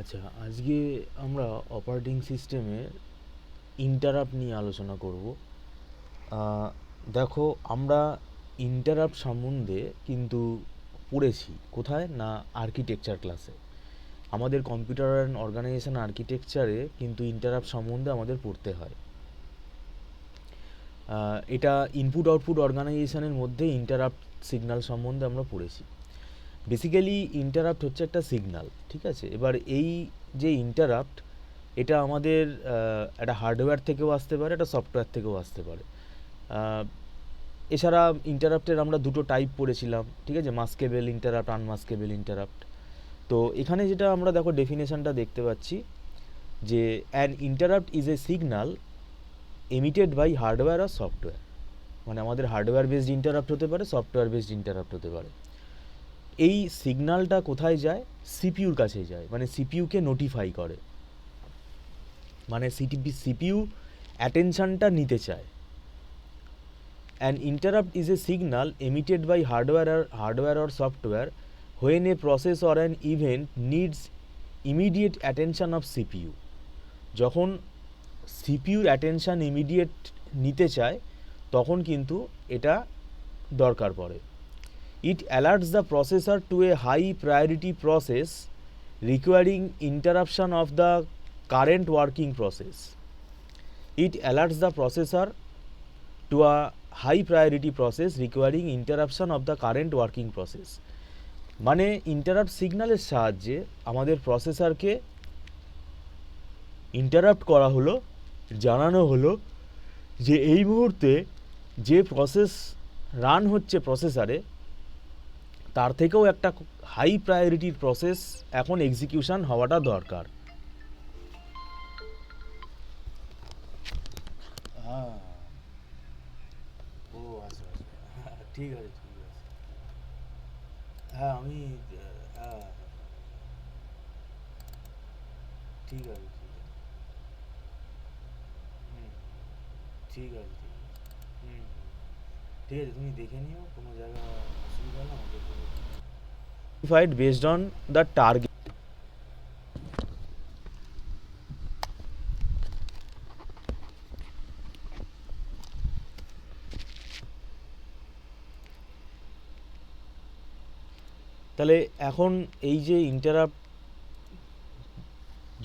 আচ্ছা, আজকে আমরা অপারেটিং সিস্টেমের ইন্টারাপ্ট নিয়ে আলোচনা করব। আহ, দেখো, আমরা ইন্টারাপ্ট সম্বন্ধে কিন্তু পড়েছি কোথায় না, আর্কিটেকচার ক্লাসে। আমাদের কম্পিউটার অ্যান্ড অর্গানাইজেশন আর্কিটেকচারে কিন্তু ইন্টারাপ্ট সম্বন্ধে আমাদের পড়তে হয়। এটা ইনপুট আউটপুট অর্গানাইজেশনের মধ্যে ইন্টারাপ্ট সিগন্যাল সম্বন্ধে আমরা পড়েছি। বেসিক্যালি ইন্টারাপ্ট হচ্ছে একটা সিগন্যাল, ঠিক আছে? এবার এই যে ইন্টারাপ্ট, এটা আমাদের একটা হার্ডওয়্যার থেকেও আসতে পারে, একটা সফটওয়্যার থেকেও আসতে পারে। এছাড়া ইন্টারাপ্টের আমরা দুটো টাইপ পড়েছিলাম, ঠিক আছে? Maskable interrupt, unmaskable interrupt. তো এখানে যেটা আমরা দেখো ডেফিনেশনটা দেখতে পাচ্ছি যে an interrupt is a signal emitted by hardware or software. মানে আমাদের হার্ডওয়্যার বেসড ইন্টারাপ্ট হতে পারে, সফটওয়্যার বেসড ইন্টারাপ্ট হতে পারে। এই সিগন্যালটা কোথায় যায়? সিপিইউর কাছে যায়, মানে সিপিইউকে নোটিফাই করে, মানে সিপিইউ অ্যাটেনশনটা নিতে চায়। An interrupt is a signal emitted by hardware or software when a process or an event needs immediate attention of CPU। যখন সিপিইউর অ্যাটেনশন ইমিডিয়েট নিতে চায় তখন কিন্তু এটা দরকার পড়ে। It alerts the processor to a high priority process requiring interruption of the current working process. It alerts the processor to a high priority process requiring interruption of the current working process। মানে interrupt সিগন্যালের সাহায্যে আমাদের প্রসেসরকে interrupt করা হলো, জানানো হলো যে এই মুহূর্তে যে প্রসেস রান হচ্ছে প্রসেসরে, তার থেকেও একটা হাই প্রায়োরিটির প্রসেস এখন এক্সিকিউশন হওয়াটা দরকার। হ্যাঁ, ও আচ্ছা আচ্ছা, ঠিক আছে ঠিক আছে। হ্যাঁ আমি, হ্যাঁ ঠিক আছে ঠিক আছে। হুম, ঠিক আছে ঠিক আছে। হুম, ঠিক আছে, তুমি দেখে নিও, কোনো জায়গা অসুবিধা হলে আমাকে বলো। Based on the target. তাহলে এখন এই যে ইন্টারাপ্ট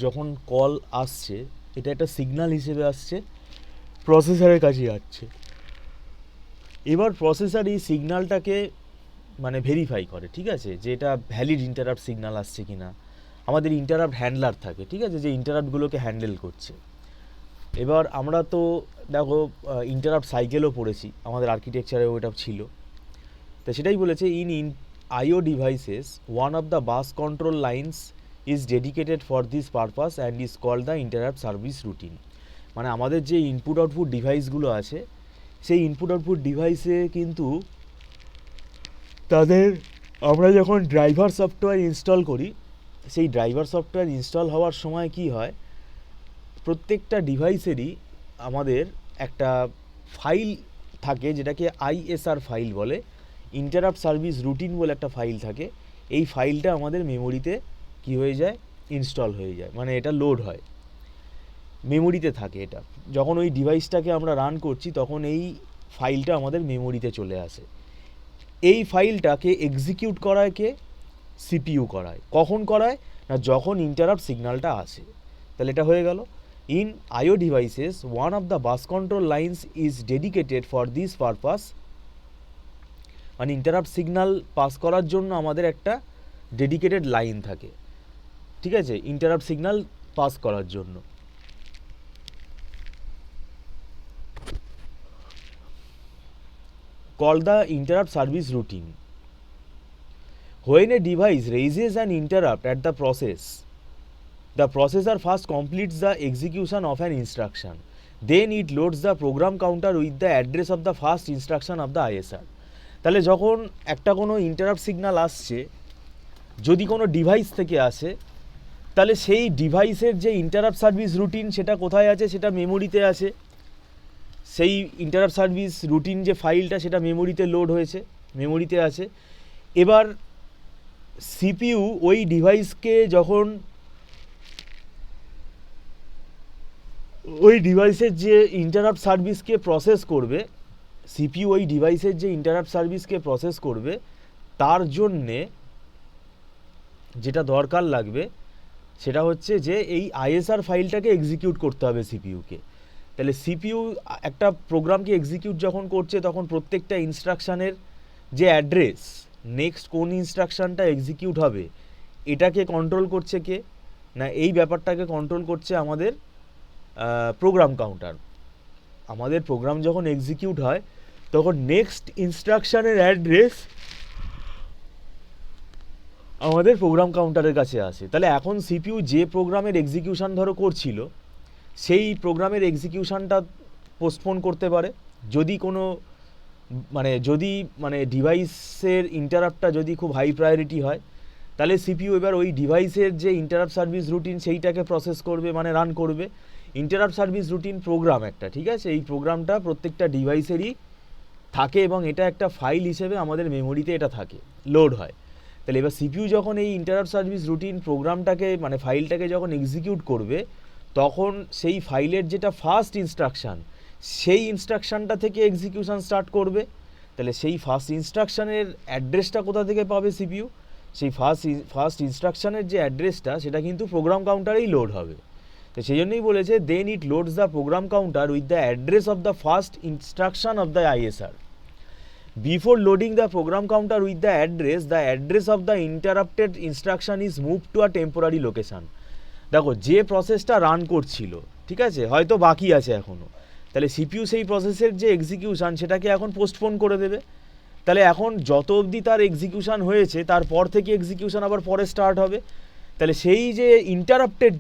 যখন কল আসছে, এটা একটা সিগন্যাল হিসেবে আসছে, প্রসেসরের কাছে যাচ্ছে। এবার প্রসেসর এই সিগন্যালটাকে মানে ভেরিফাই করে, ঠিক আছে, যে এটা ভ্যালিড ইন্টারাপ্ট সিগন্যাল আসছে কি না। আমাদের ইন্টারাপ্ট হ্যান্ডলার থাকে, ঠিক আছে, যে ইন্টারাপ্টগুলোকে হ্যান্ডেল করছে। এবার আমরা তো দেখো ইন্টারাপ্ট সাইকেলও পড়েছি, আমাদের আর্কিটেকচারেও এটা ছিল। তো সেটাই বলেছে, in IO devices one of the bus control lines is dedicated for this purpose and is called the interrupt service routine. মানে আমাদের যে ইনপুট আউটপুট ডিভাইসগুলো আছে, সেই ইনপুট আউটপুট ডিভাইসে কিন্তু তাদের আমরা যখন ড্রাইভার সফটওয়্যার ইনস্টল করি, সেই ড্রাইভার সফটওয়্যার ইনস্টল হওয়ার সময় কি হয়, প্রত্যেকটা ডিভাইসেরই আমাদের একটা ফাইল থাকে, যেটাকে আইএসআর ফাইল বলে, ইন্টারাপ্ট সার্ভিস রুটিন বলে একটা ফাইল থাকে। এই ফাইলটা আমাদের মেমোরিতে কি হয়ে যায়, ইনস্টল হয়ে যায়, মানে এটা লোড হয়, মেমোরিতে থাকে। এটা যখন ওই ডিভাইসটাকে আমরা রান করছি তখন এই ফাইলটা আমাদের মেমোরিতে চলে আসে। এই ফাইলটাকে এক্সিকিউট করায় কে? সিপিইউ করায়। কখন করায় না, যখন ইন্টারাপ্ট সিগন্যালটা আসে। তাহলে এটা হয়ে গেল, in IO devices one of the bus control lines is dedicated for this purpose. মানে ইন্টারাপ্ট সিগন্যাল পাস করার জন্য আমাদের একটা ডেডিকেটেড লাইন থাকে, ঠিক আছে, ইন্টারাপ্ট সিগন্যাল পাস করার জন্য। Called the interrupt service routine. When a device raises an interrupt at the processor first completes the execution of an instruction. Then it loads the program counter with the address of the first instruction of the ISR. তাহলে যখন একটা কোনো interrupt signal আসছে, যদি কোনো device থেকে আসে, তাহলে সেই ডিভাইসের যে ইন্টারাপ্ট সার্ভিস রুটিন সেটা কোথায় আছে, সেটা মেমোরিতে আছে। সেই ইন্টারাপ্ট সার্ভিস রুটিন যে ফাইলটা, সেটা মেমোরিতে লোড হয়েছে, মেমোরিতে আছে। এবার সিপিইউ ওই ডিভাইসকে যখন ওই ডিভাইসের যে ইন্টারাপ্ট সার্ভিসকে প্রসেস করবে, সিপিইউ ওই ডিভাইসের যে ইন্টারাপ্ট সার্ভিসকে প্রসেস করবে, তার জন্যে যেটা দরকার লাগবে সেটা হচ্ছে যে এই আইএসআর ফাইলটাকে এক্সিকিউট করতে হবে সিপিইউকে। তাহলে সিপিইউ একটা প্রোগ্রামকে এক্সিকিউট যখন করছে তখন প্রত্যেকটা ইনস্ট্রাকশানের যে অ্যাড্রেস, নেক্সট কোন ইনস্ট্রাকশানটা এক্সিকিউট হবে, এটাকে কন্ট্রোল করছে কে না, এই ব্যাপারটাকে কন্ট্রোল করছে আমাদের প্রোগ্রাম কাউন্টার। আমাদের প্রোগ্রাম যখন এক্সিকিউট হয় তখন নেক্সট ইনস্ট্রাকশানের অ্যাড্রেস আমাদের প্রোগ্রাম কাউন্টারের কাছে আসে। তাহলে এখন সিপিইউ যে প্রোগ্রামের এক্সিকিউশন ধরো করছিল, সেই প্রোগ্রামের এক্সিকিউশনটা পোস্টপোন করতে পারে যদি কোনো যদি ডিভাইসের ইন্টারাপ্টটা যদি খুব হাই প্রায়োরিটি হয়, তাহলে সিপিইউ এবার ওই ডিভাইসের যে ইন্টারাপ্ট সার্ভিস রুটিন সেইটাকে প্রসেস করবে, মানে রান করবে। ইন্টারাপ্ট সার্ভিস রুটিন প্রোগ্রাম একটা, ঠিক আছে, এই প্রোগ্রামটা প্রত্যেকটা ডিভাইসেরই থাকে এবং এটা একটা ফাইল হিসেবে আমাদের মেমোরিতে এটা থাকে, লোড হয়। তাহলে এবার সিপিইউ যখন এই ইন্টারাপ্ট সার্ভিস রুটিন প্রোগ্রামটাকে ফাইলটাকে যখন এক্সিকিউট করবে, তখন সেই ফাইলের যেটা ফার্স্ট ইনস্ট্রাকশান, সেই ইনস্ট্রাকশানটা থেকে এক্সিকিউশন স্টার্ট করবে। তাহলে সেই ফার্স্ট ইনস্ট্রাকশানের অ্যাড্রেসটা কোথা থেকে পাবে সিপিইউ? সেই ফার্স্ট ইনস্ট্রাকশানের যে অ্যাড্রেসটা সেটা কিন্তু প্রোগ্রাম কাউন্টারেই লোড হবে। তো সেই জন্যই বলেছে then it loads the program counter with the address of the first instruction of the ISR. Before loading the program counter with the address of the interrupted instruction is moved to a temporary location. দেখো যে প্রসেসটা run করছিল, ঠিক আছে, হয়তো বাকি আছে এখনও, তাহলে সিপিইউ সেই প্রসেসের যে এক্সিকিউশন সেটাকে এখন পোস্টপোন করে দেবে। তাহলে এখন যত অবধি তার এক্সিকিউশন হয়েছে তারপর থেকে এক্সিকিউশন আবার পরে স্টার্ট হবে। তাহলে সেই যে ইন্টারাপ্টেড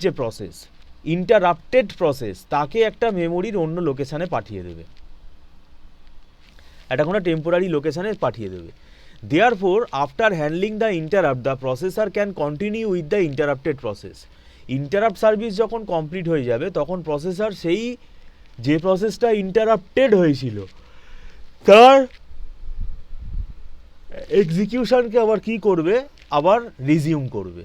প্রসেস তাকে একটা মেমোরির অন্য লোকেশানে পাঠিয়ে দেবে, একটা কোনো টেম্পোরারি লোকেশানে পাঠিয়ে দেবে। Therefore after handling the interrupt the processor can continue with the interrupted process. Interrupt service যখন কমপ্লিট হয়ে যাবে তখন প্রসেসর সেই যে প্রসেসটা ইন্টারাপ্টেড হয়েছিল তার এক্সিকিউশনকে আবার কি করবে, আবার রিজিউম করবে।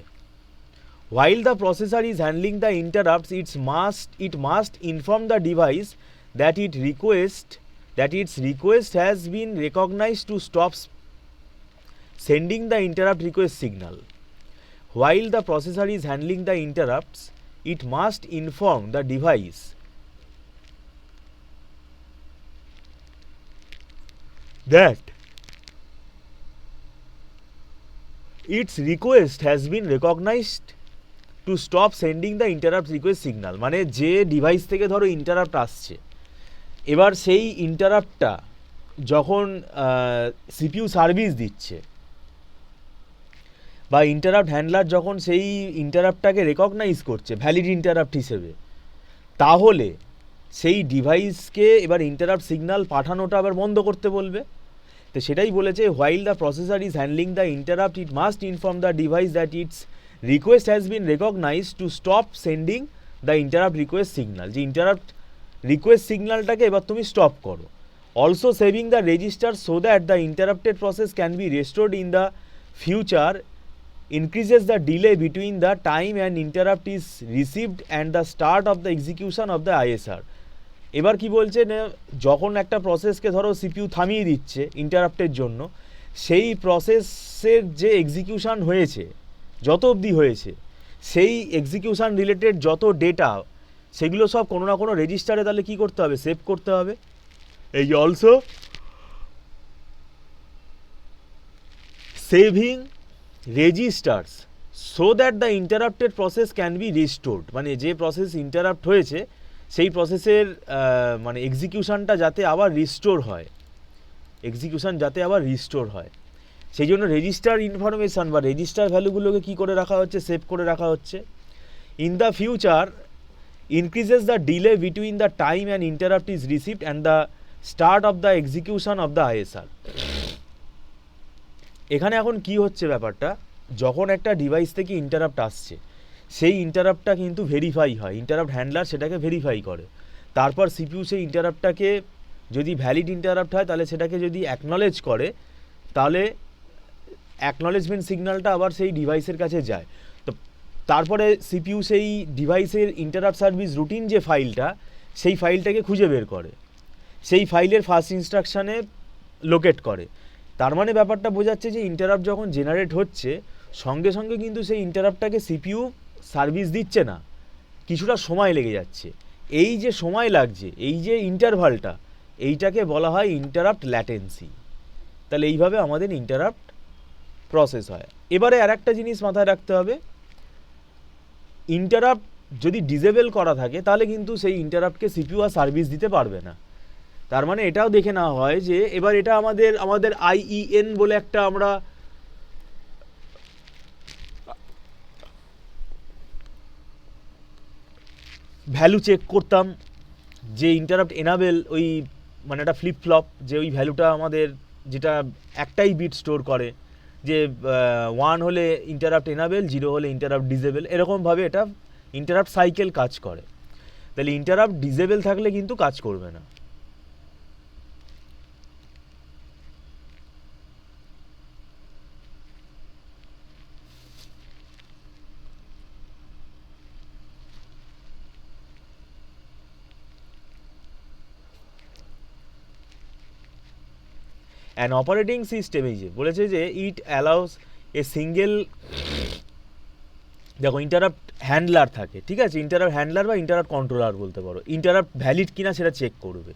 While the processor is handling the interrupts, it must inform the device that its request has been recognized to stop sending the interrupt request signal. While the processor is handling the interrupts, it must inform the device that its request has been recognized to stop sending the interrupt request signal. মানে যে device থেকে ধরো interrupt আসছে, এবার সেই ইন্টারাপ্টটা যখন CPU service দিচ্ছে বা ইন্টারাপ্ট হ্যান্ডলার যখন সেই ইন্টারাপ্টটাকে রেকগনাইজ করছে ভ্যালিড ইন্টারাপ্ট হিসেবে, তাহলে সেই ডিভাইসকে এবার ইন্টারাপ্ট সিগন্যাল পাঠানোটা আবার বন্ধ করতে বলবে। তো সেটাই বলেছে, while the processor is handling the interrupt it must inform the device that it's request has been recognized to stop sending the interrupt request signal। যে interrupt request signalটাকে এবার তুমি স্টপ করো। also saving the register so that the interrupted process can be restored in the future increases the delay between the time an interrupt is received and the start of the execution of the ISR। এবার কি বলছে না, যখন একটা প্রসেসকে ধরো CPU থামিয়ে দিচ্ছে ইন্টারাপ্টের জন্য, সেই প্রসেসের যে এক্সিকিউশন হয়েছে, যত অবধি হয়েছে, সেই এক্সিকিউশন রিলেটেড যত ডেটা সেগুলো সব কোনো না কোনো রেজিস্টারে তাহলে কী করতে হবে, সেভ করতে হবে। এই also saving registers so that the interrupted process can be restored. মানে যে প্রসেস ইন্টারাপ্ট হয়েছে সেই প্রসেসের এক্সিকিউশনটা যাতে আবার রিস্টোর হয়, সেই জন্য রেজিস্টার ইনফরমেশান বা রেজিস্টার ভ্যালুগুলোকে কী করে রাখা হচ্ছে, সেভ করে রাখা হচ্ছে। In the future increases the delay between the time and interrupt is received and the start of the execution of the ISR. এখানে এখন কি হচ্ছে ব্যাপারটা, যখন একটা ডিভাইস থেকে ইন্টারাপ্ট আসছে সেই ইন্টারাপ্টটা কিন্তু ভেরিফাই হয়, ইন্টারাপ্ট হ্যান্ডলার সেটাকে ভেরিফাই করে। তারপর সিপিইউ সেই ইন্টারাপ্টটাকে যদি ভ্যালিড ইন্টারাপ্ট হয় তাহলে সেটাকে যদি অ্যাকনলেজ করে, তাহলে অ্যাকনলেজমেন্ট সিগন্যালটা আবার সেই ডিভাইসের কাছে যায়। তো তারপরে সিপিইউ সেই ডিভাইসের ইন্টারাপ্ট সার্ভিস রুটিন যে ফাইলটা, সেই ফাইলটাকে খুঁজে বের করে, সেই ফাইলের ফার্স্ট ইনস্ট্রাকশানে লোকেট করে। তার মানে ব্যাপারটা বোঝাচ্ছে যে ইন্টারাপ্ট যখন জেনারেট হচ্ছে সঙ্গে সঙ্গে কিন্তু সেই ইন্টারাপ্টটাকে সিপিইউ সার্ভিস দিচ্ছে না, কিছুটা সময় লেগে যাচ্ছে। এই যে সময় লাগছে, এই যে ইন্টারভালটা, এইটাকে বলা হয় ইন্টারাপ্ট ল্যাটেন্সি। তাহলে এইভাবে আমাদের ইন্টারাপ্ট প্রসেস হয়। এবারে আর একটা জিনিস মাথায় রাখতে হবে, ইন্টারাপ্ট যদি ডিসেবল করা থাকে তাহলে কিন্তু সেই ইন্টারাপ্টকে সিপিইউ আর সার্ভিস দিতে পারবে না। তার মানে এটাও দেখে নেওয়া হয় যে এবার এটা আমাদের আইইএন বলে একটা আমরা ভ্যালু চেক করতাম, যে ইন্টারাপ্ট এনাবেল ওই মানে একটা ফ্লিপ ফ্লপ, যে ওই ভ্যালুটা আমাদের যেটা একটাই বিট স্টোর করে, যে 1 হলে ইন্টারাপ্ট এনাবেল, 0 হলে ইন্টারাপ্ট ডিসেবল, এরকমভাবে এটা ইন্টারাপ্ট সাইকেল কাজ করে। তাহলে ইন্টারাপ্ট ডিসেবল থাকলে কিন্তু কাজ করবে না। অ্যান অপারেটিং সিস্টেম, এই যে বলেছে যে ইট অ্যালাউস এ সিঙ্গেল, দেখো ইন্টারাপ্ট হ্যান্ডলার থাকে, ঠিক আছে, ইন্টারাপ্ট হ্যান্ডলার বা ইন্টারাপ্ট কন্ট্রোলার বলতে পারো, ইন্টারাপ্ট ভ্যালিড কিনা সেটা চেক করবে।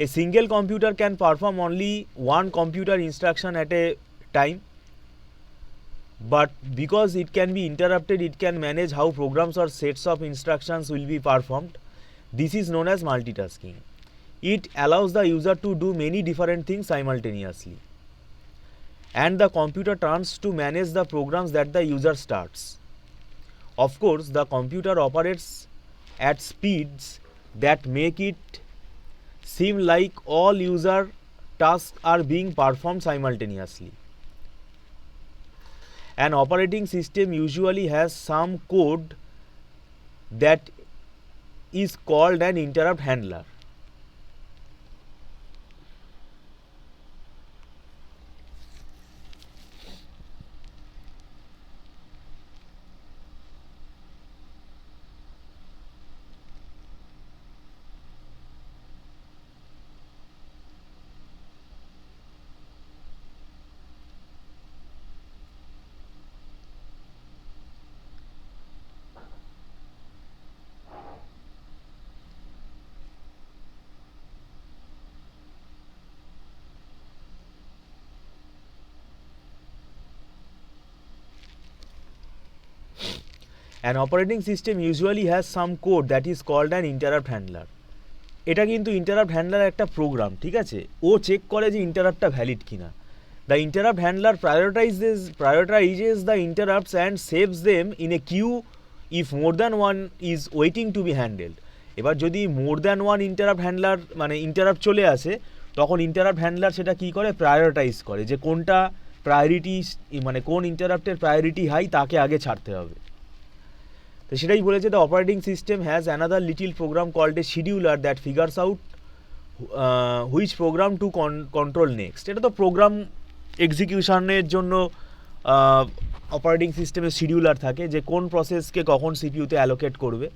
A single computer can perform only one computer instruction at a time, but because it can be interrupted, it can manage how programs or sets of instructions will be performed. This is known as multitasking. It allows the user to do many different things simultaneously, and the computer turns to manage the programs that the user starts. Of course, the computer operates at speeds that make it seem like all user tasks are being performed simultaneously. An operating system usually has some code that is called an interrupt handler. An operating system usually has some code that is called an interrupt handler. এটা কিন্তু interrupt handler একটা programme, ঠিক আছে, ও check করে যে ইন্টারাপ্টটা valid কিনা। The interrupt handler prioritizes the interrupts and saves them in a queue if more than one is waiting to be handled. এবার যদি more than one interrupt handler মানে interrupt চলে আসে, তখন ইন্টারাপ্ট হ্যান্ডলার সেটা কী করে, প্রায়োরিটাইজ করে যে কোনটা প্রায়োরিটি, মানে কোন ইন্টারাপ্টের প্রায়োরিটি হাই তাকে আগে ছাড়তে হবে। তো সেটাই বলেছে, the operating system has another little program called a scheduler that figures out which program to control next. এটা তো প্রোগ্রাম এক্সিকিউশনের জন্য অপারেটিং সিস্টেমের শিডিউলার থাকে, যে কোন প্রসেসকে কখন সিপিইউতে অ্যালোকেট করবে।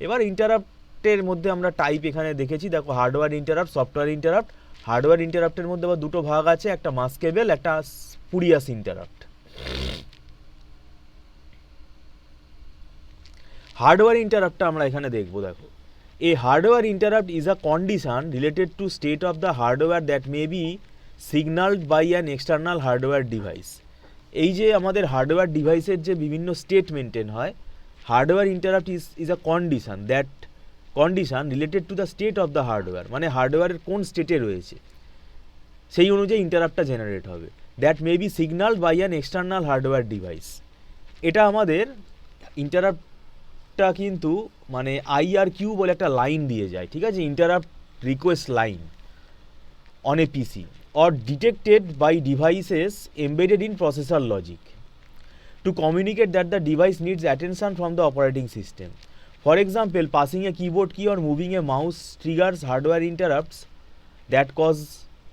এবার ইন্টারাপ্টের মধ্যে আমরা টাইপ এখানে দেখেছি, দেখো hardware interrupt, software interrupt. Hardware ইন্টারাপ্টের মধ্যে আবার দুটো ভাগ আছে, একটা মাস্কেবল, একটা স্পুরিয়াস ইন্টারাপ্ট। হার্ডওয়্যার ইন্টারাপ্টটা আমরা এখানে দেখব। দেখো, a hardware interrupt is a condition related to state of the hardware that may be signalled by an external hardware device. এই যে আমাদের হার্ডওয়্যার ডিভাইসের যে বিভিন্ন স্টেট মেনটেন হয়, hardware interrupt is a condition, that condition related to the state of the hardware, মানে হার্ডওয়্যারের কোন স্টেটে রয়েছে সেই অনুযায়ী ইন্টারাপ্টটা জেনারেট হবে। That may be signalled by an external hardware device. এটা আমাদের ইন্টারাপ্ট কিন্তু মানে IRQ বলে একটা লাইন দিয়ে যায়, ঠিক আছে, interrupt request line on a PC or detected by devices embedded in processor logic to communicate that the device needs attention from the operating system. For example, passing a keyboard key or moving a mouse triggers hardware interrupts that cause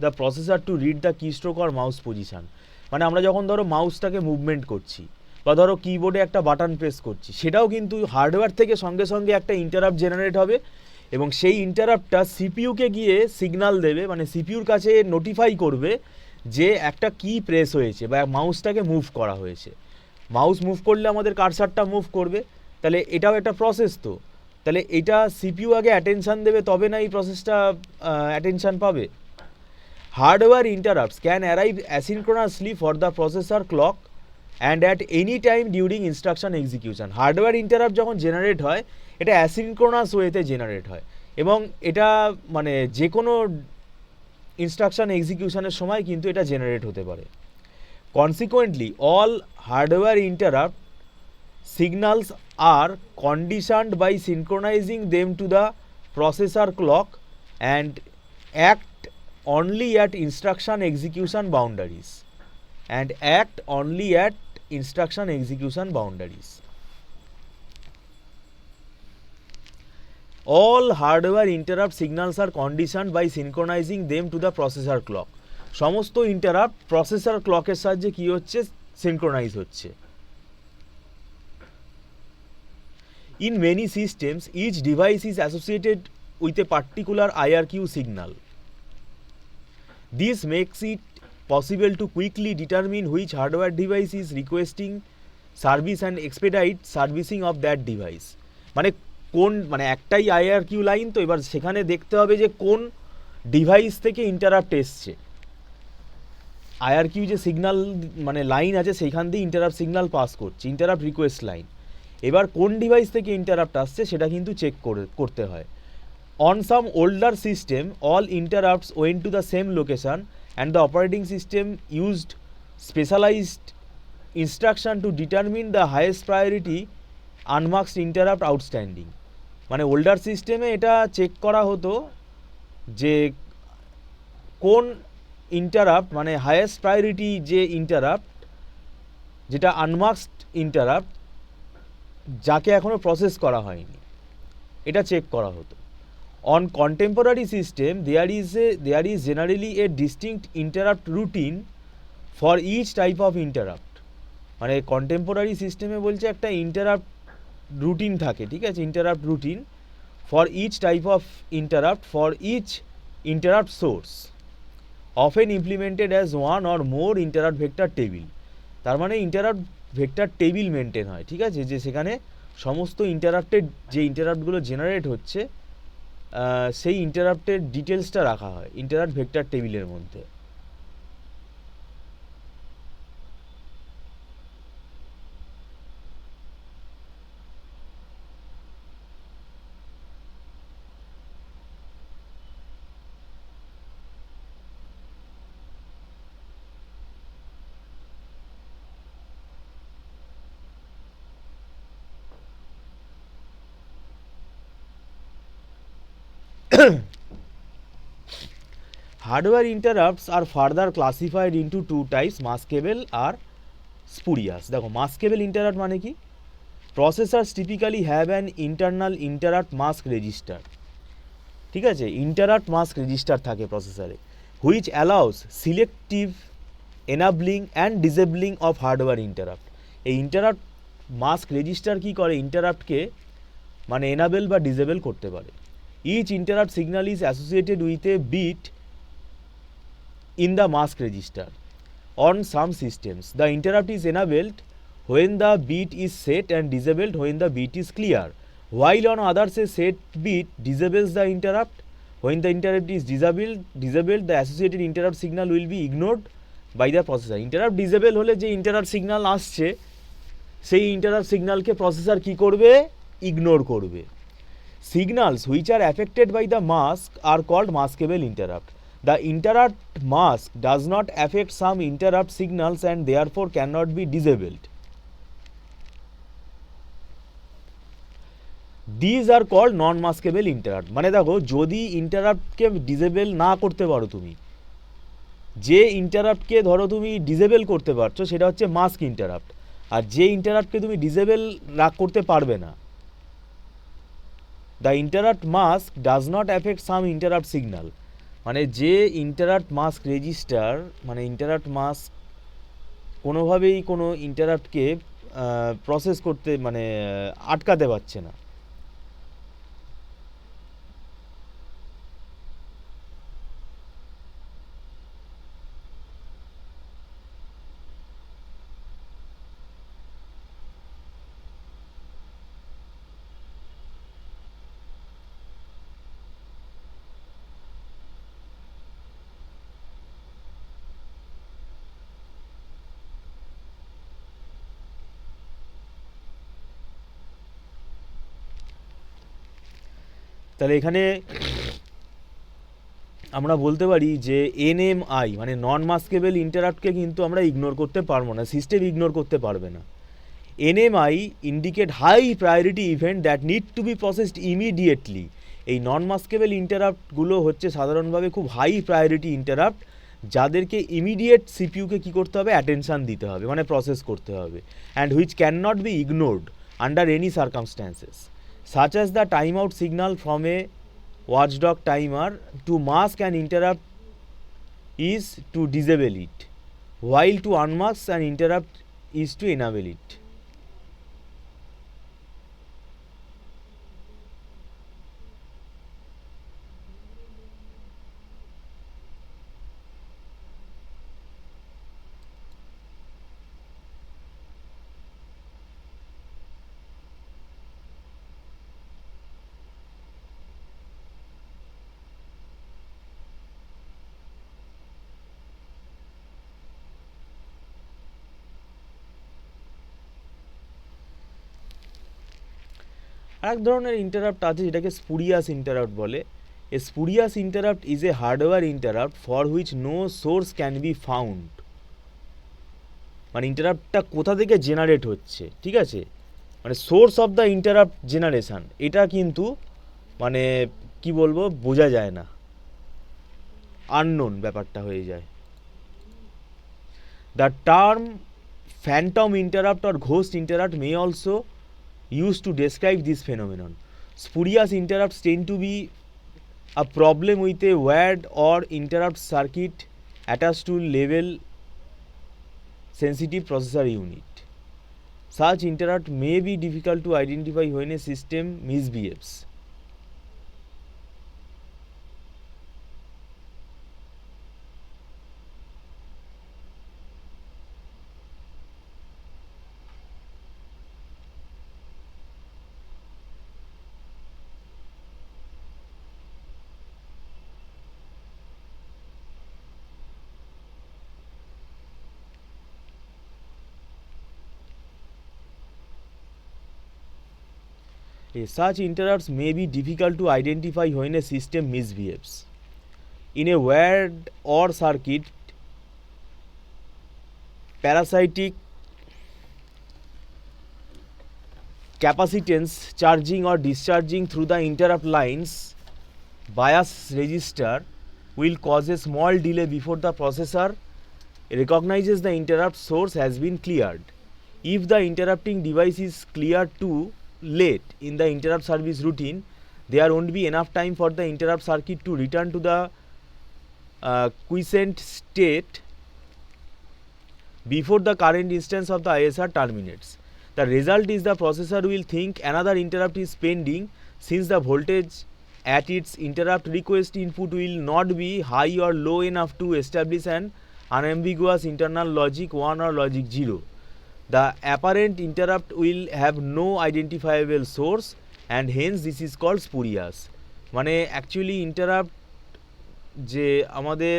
the processor to read the keystroke or mouse position. মানে আমরা যখন ধরো মাউসটাকে movement করছি বা ধরো কিবোর্ডে একটা button press করছি, সেটাও কিন্তু হার্ডওয়্যার থেকে সঙ্গে সঙ্গে একটা ইন্টারাপ্ট জেনারেট হবে এবং সেই ইন্টারাপ্টটা সিপিইউকে গিয়ে সিগন্যাল দেবে, মানে সিপিইউর কাছে নোটিফাই করবে যে একটা কি প্রেস হয়েছে বা মাউসটাকে মুভ করা হয়েছে। মাউস মুভ করলে আমাদের কার্সারটা মুভ করবে, তাহলে এটাও একটা প্রসেস। তো তাহলে এটা সিপিইউ আগে অ্যাটেনশান দেবে, তবে না এই প্রসেসটা অ্যাটেনশান পাবে। Hardware interrupts can arrive asynchronously for the processor clock and at any time during instruction execution. Hardware interrupt যখন জেনারেট হয়, এটা অ্যাসিনক্রোনাস ওয়েতে জেনারেট হয় এবং এটা মানে যে কোনো ইনস্ট্রাকশন এক্সিকিউশনের সময় কিন্তু এটা জেনারেট হতে পারে। Consequently all hardware interrupt signals are conditioned by synchronizing them to the processor clock and act only at instruction execution boundaries all hardware interrupt signals are conditioned by synchronizing them to the processor clock। সমস্ত interrupt processor ক্লকের সাহায্যে কি হচ্ছে, synchronise হচ্ছে। In many systems, each device is associated with a particular IRQ signal. This makes it possible to quickly determine which hardware device is requesting service and expedite servicing of that device. মানে কোন, মানে একটাই IRQ line, তো এবার সেখানে দেখতে হবে যে কোন ডিভাইস থেকে ইন্টারাপ্ট এসছে। IRQ যে সিগন্যাল মানে লাইন আছে, সেইখান দিয়ে ইন্টারাপ্ট সিগন্যাল পাস করছে, ইন্টারাপ্ট রিকোয়েস্ট লাইন। এবার কোন ডিভাইস থেকে ইন্টারাপ্ট আসছে সেটা কিন্তু চেক করতে হয়। On some older system all interrupts went to the same location and the operating system used specialised instruction to determine the highest priority unmarked interrupt outstanding. মানে older সিস্টেমে এটা চেক করা হতো যে কোন ইন্টারাপ্ট, মানে হাইয়েস্ট প্রায়োরিটি যে interrupt, যেটা আনমার্কড ইন্টারাপ্ট, যাকে এখনও প্রসেস করা হয়নি, এটা চেক করা হতো। On contemporary system there is generally a distinct interrupt routine for each type of interrupt. মানে কন্টেম্পোরারি সিস্টেমে বলছে একটা ইন্টারাপ্ট রুটিন থাকে, ঠিক আছে, interrupt routine for each type of interrupt for each interrupt source often implemented as one or more interrupt vector table. তার মানে interrupt vector table maintain হয়, ঠিক আছে, যে সেখানে সমস্ত ইন্টারাপ্টের যে ইন্টারাপ্টগুলো জেনারেট হচ্ছে সেই ইন্টারাপ্টের ডিটেলসটা রাখা হয় ইন্টারাপ্ট ভেক্টর টেবিলের মধ্যে। Hardware interrupts are further classified into two types, maskable R spurious। দেখো maskable interrupt মানে কি, processors typically have an internal interrupt mask register, ঠিক আছে, interrupt mask register থাকে প্রসেসরে, which allows selective enabling and disabling of hardware interrupt। এই interrupt mask register কি করে, ইন্টারাপ্টকে মানে enable বা disable করতে পারে। Each interrupt signal is associated with a bit in the mask register. On some systems, the interrupt is enabled when the bit is set and disabled when the bit is clear, while on others a set bit disables the interrupt. When the interrupt is disabled, the associated interrupt signal will be ignored by the processor। interrupt disable হলে যে interrupt signal আসছে সেই interrupt signalকে processor কি করবে, ignore করবে। Signals which are affected by the mask are called maskable interrupt. The interrupt mask does not affect some interrupt signals and therefore cannot be disabled. These are called non-maskable interrupt। মানে দেখো যদি ইন্টারাপ্টকে disable না করতে পারো তুমি, যে ইন্টারাপ্টকে ধরো তুমি ডিসেবল করতে পারছো সেটা হচ্ছে মাস্ক ইন্টারাপ্ট, আর যে ইন্টারাপ্টকে তুমি ডিসেবল করতে পারবে না, the interrupt mask does not affect some interrupt signal. মানে যে ইন্টারাপ্ট মাস্ক রেজিস্টার, মানে ইন্টারাপ্ট মাস্ক কোনোভাবেই কোনো ইন্টারাপ্টকে প্রসেস করতে মানে আটকাতে পারছে না। তাহলে এখানে আমরা বলতে পারি যে এনএমআই মানে নন মাস্কেবল ইন্টারাপ্টকে কিন্তু আমরা ইগনোর করতে পারবো না, সিস্টেম ইগনোর করতে পারবে না। NMI indicate high priority event that need to be processed immediately. এই নন মাস্কেবল ইন্টারাপ্টগুলো হচ্ছে সাধারণভাবে খুব হাই প্রায়োরিটি ইন্টারাপ্ট, যাদেরকে ইমিডিয়েট সিপিইউকে কী করতে হবে, অ্যাটেনশান দিতে হবে, মানে প্রসেস করতে হবে, and which can not be ignored under any circumstances, such as the timeout signal from a watchdog timer. To mask an interrupt is to disable it, while to unmask an interrupt is to enable it. আরেক ধরনের interrupt আছে যেটাকে spurious interrupt বলে। A spurious interrupt is a hardware interrupt for which no source can be found. মানে ইন্টারাপ্টটা কোথা থেকে generate হচ্ছে, ঠিক আছে, মানে source of the interrupt generation, এটা কিন্তু মানে কি বলবো, বোঝা যায় না, আননোন ব্যাপারটা হয়ে যায়। The term phantom interrupt or ghost interrupt may also used to describe this phenomenon. Spurious interrupts tend to be a problem with a wired or interrupt circuit attached to level sensitive processor unit. Such interrupt may be difficult to identify when a system misbehaves. Such interrupts may be difficult to identify when a system misbehaves. In a wired or circuit, parasitic capacitance charging or discharging through the interrupt lines bias register will cause a small delay before the processor recognizes the interrupt source has been cleared. If the interrupting device is cleared too late in the interrupt service routine, there won't be enough time for the interrupt circuit to return to the quiescent state before the current instance of the ISR terminates. The result is the processor will think another interrupt is pending, since the voltage at its interrupt request input will not be high or low enough to establish an unambiguous internal logic 1 or logic 0. The apparent interrupt will have no identifiable source, and hence this is called spurious. মানে actually interrupt যে আমাদের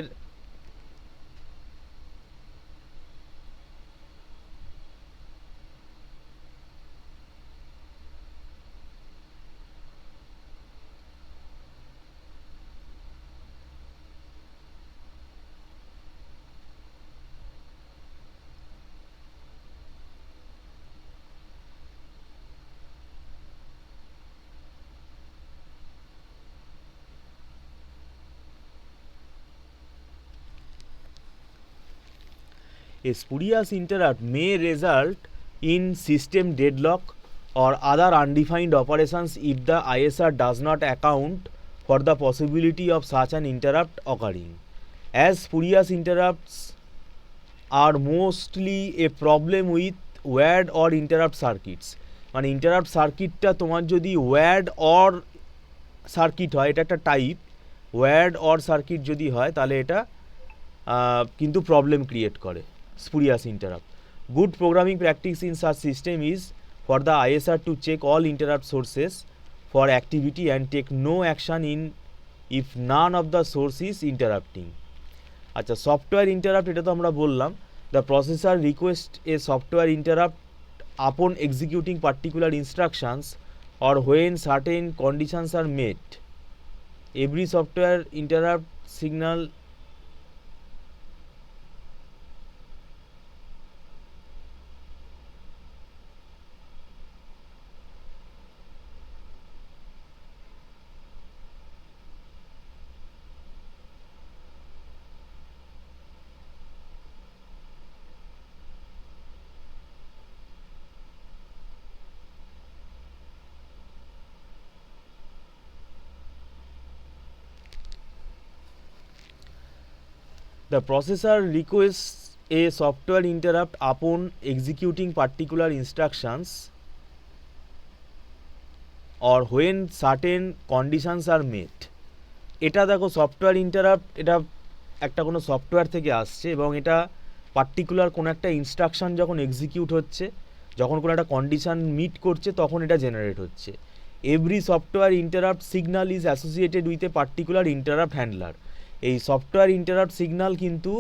A spurious interrupt may result in system deadlock or other undefined operations if the ISR does not account for the possibility of such an interrupt occurring. As spurious interrupts are mostly a problem with wired or interrupt circuits, মানে interrupt সার্কিটটা তোমার যদি wired or circuit হয়, এটা একটা type, wired or circuit যদি হয় তাহলে এটা কিন্তু প্রবলেম ক্রিয়েট করে spurious interrupt. Good programming practice in such system is for the ISR to check all interrupt sources for activity and take no action in if none of the source is interrupting. আচ্ছা, software interrupt এটা তো আমরা বললাম, the processor requests a software interrupt upon executing particular instructions or when certain conditions are met. every software interrupt signal the processor requests a software interrupt upon executing particular instructions or when certain conditions are met. এটা দেখো software interrupt, এটা একটা কোনো software থেকে আসছে এবং এটা particular কোনো একটা ইনস্ট্রাকশন যখন এক্সিকিউট হচ্ছে, যখন কোনো একটা কন্ডিশন মিট করছে, তখন এটা জেনারেট হচ্ছে। Every software interrupt signal is associated with a particular interrupt handler. এই সফটওয়্যার ইন্টারাপ্ট সিগন্যাল কিন্তু